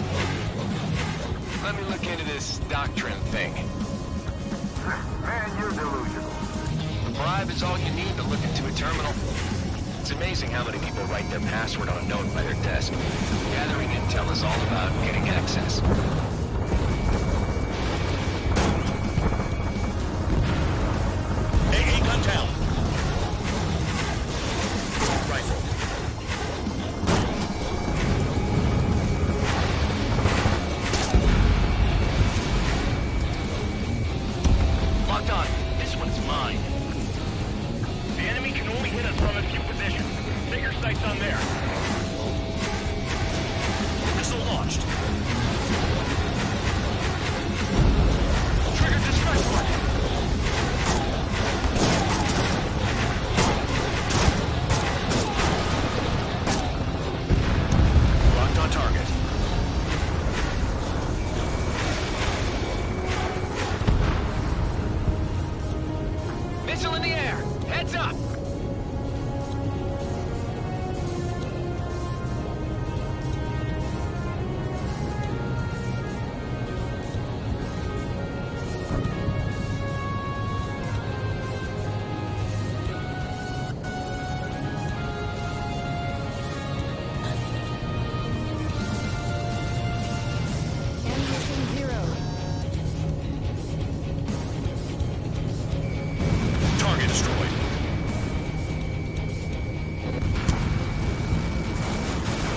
Let me look into this doctrine thing. Man, you're delusional. The bribe is all you need to look into a terminal. It's amazing how many people write their password on a note by their desk. Gathering intel is all about getting access. AA gun down. Rifle. Locked on. This Heads up! Ammunition 0. Target destroyed.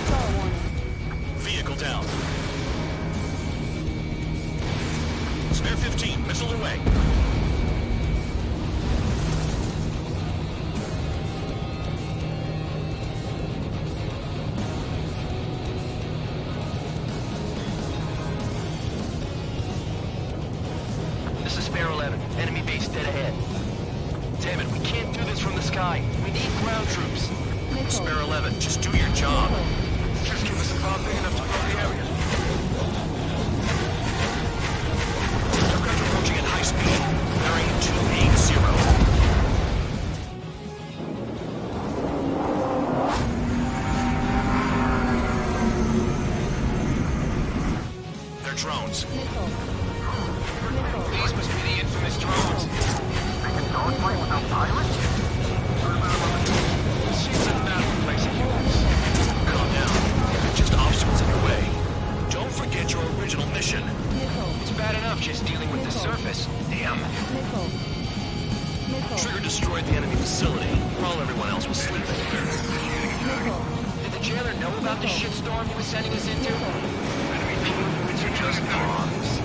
Star warning. Vehicle down. Spare 15, missile away. This is Spare 11. Enemy base dead ahead. Damn it, we can't do this from the sky. We need ground troops. Spare 11, just do your job. Just give us a bomb big enough to blow the area. Aircraft approaching at high speed. Bearing 280. They're drones. Missile. Missile. These must be the infamous drones. They can dogfight without pilots? She's a battle place of humans. Calm down. They're just obstacles in your way. Don't forget your original mission. Missile. It's bad enough just dealing with the surface. Damn. Missile. Missile. Trigger destroyed the enemy facility while everyone else was sleeping. Missile. Did the jailer know about the shitstorm he was sending us into? Enemy drones are just pawns.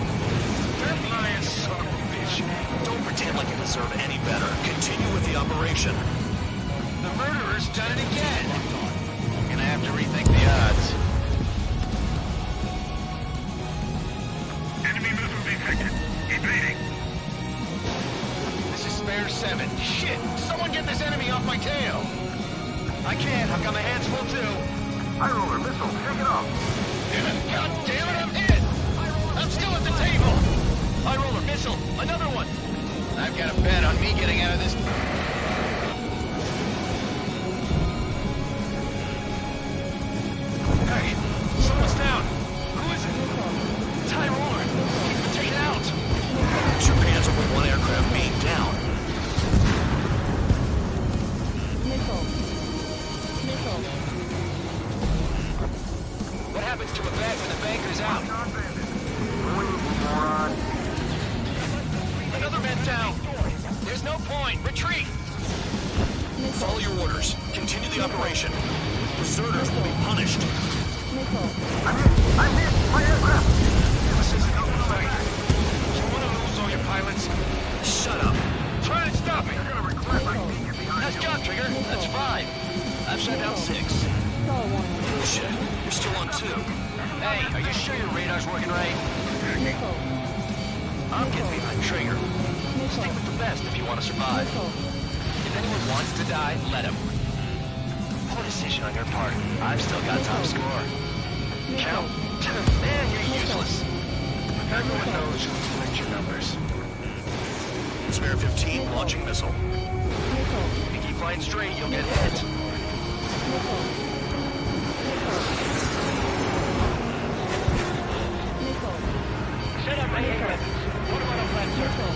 That lying son of a bitch. Don't pretend like you deserve any better. Continue with the operation. The murderer's done it again. Gonna have to rethink the odds. Enemy missile detected. Evading. This is Spare 7. Shit! Someone get this enemy off my tail! I can't. I've got my hands full too. High roller missile, shake it off. God damn it, I'm hit! I'm still at the table! High roller missile, another one! I've got a bet on me getting out of this. Hey, someone's down! Who is it? It's High roller! He's been taken out! Put your pants over one aircraft being down. Missile. Missile. What happens to a bet when the banker's out? Moron. Another man down! There's no point! Retreat! Follow your orders. Continue the operation. Deserters will be punished. Missile. I'm hit! My aircraft! This isn't a fight. You want to lose all your pilots? Shut up. Try and stop me. Nice job, Trigger. That's 5. I've shut down 6. Star warning. Bullshit. You're still on 2. Hey, are you sure your radar's working right? Missile. I'm getting behind Trigger. Stick with the best if you want to survive. Missile. If anyone wants to die, let him. Poor decision on your part. I've still got top score. Count? Man, you're useless. Everyone knows who collect your numbers. Spare 15, launching missile. Missile. If you keep flying straight, you'll get hit. Missile. Missile. Set up any weapons. What about a flat Missile.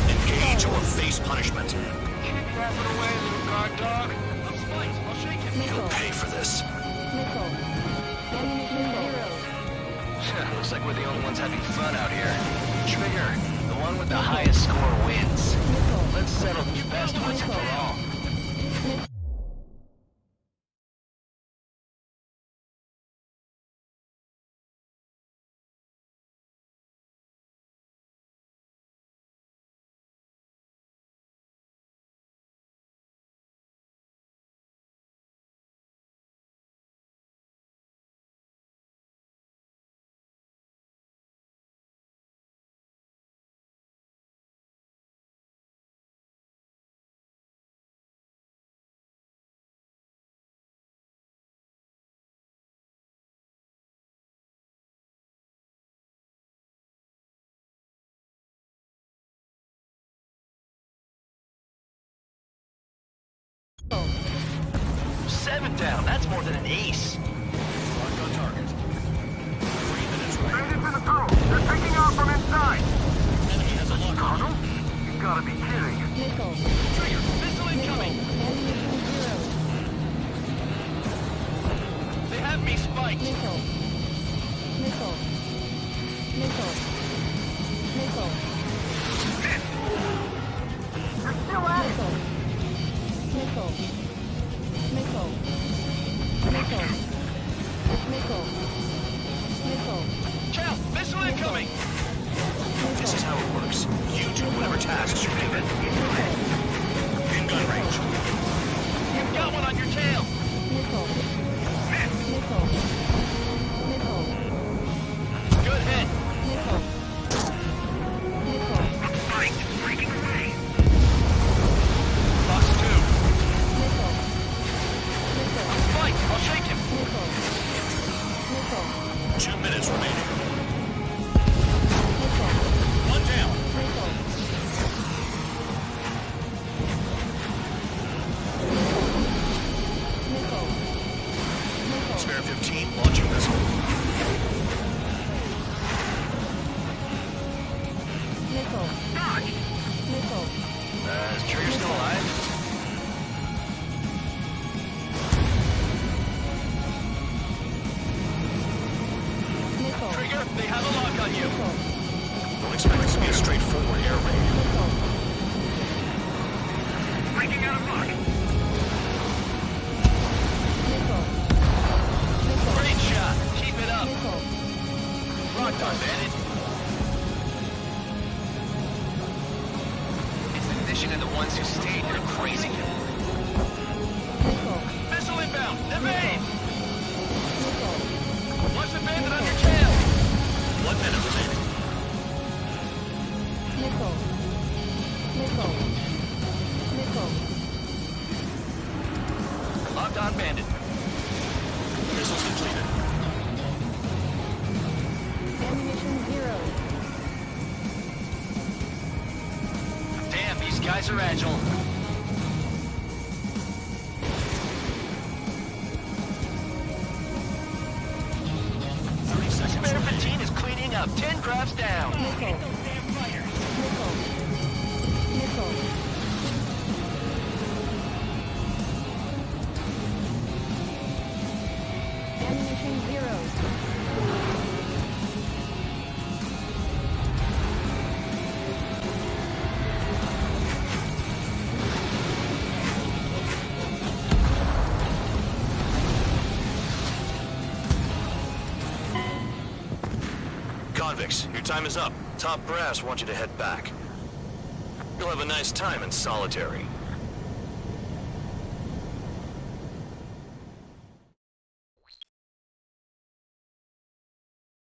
Engage or face punishment. Keep yapping away, little guard dog. I'm spiked. I'll shake him. You'll pay for this. Missile. Ammunition 0. Looks like we're the only ones having fun out here. Trigger, the one with the highest score wins. Let's settle the best once and for all. 7 down. That's more than an ace. Locked on target. 3 minutes Straight into the tunnel. They're taking off from inside. Enemy has a lock on you. You gotta be kidding. Missile. Trigger, missile incoming. Ammunition 0. They have me spiked. Missile. Missile. Missile. Missile. They're still at it. Missile. Missile. Missile. Missile. Missile. Chow, missile incoming. This is how it works. You do whatever tasks you're given. In gun range. You've got one on your tail. Missile. Missile. Missile. Good hit. Missile. Missile. Fight! Breaking away! Box 2. Missile. Missile. Fight, I'll shake him. Missile. Missile. 2 minutes remaining. Missile. 1 down. Missile. Missile. Missile. Spare 15, launching missile. Missile. Dodge! Missile. Is Trigger still alive? Missile. Trigger, they have a lock on you. Missile. Don't expect this to be a straightforward air raid. Missile. Breaking out of luck. Missile. Missile. Great shot. Keep it up. Missile. Rocked on, Bandit. It's the condition and the ones who stayed that are crazy. Missile. Missile inbound. Evade! Missile. Watch the bandit on your tail. 1 minute remaining. Missile. Missile. Missile. Locked on bandit. Missiles completed. Ammunition 0. Damn, these guys are agile. Spare 15 is cleaning up. 10 crafts down. Missile. Missile. Missile. Ammunition 0. Convicts, your time is up. Top brass want you to head back. You'll have a nice time in solitary.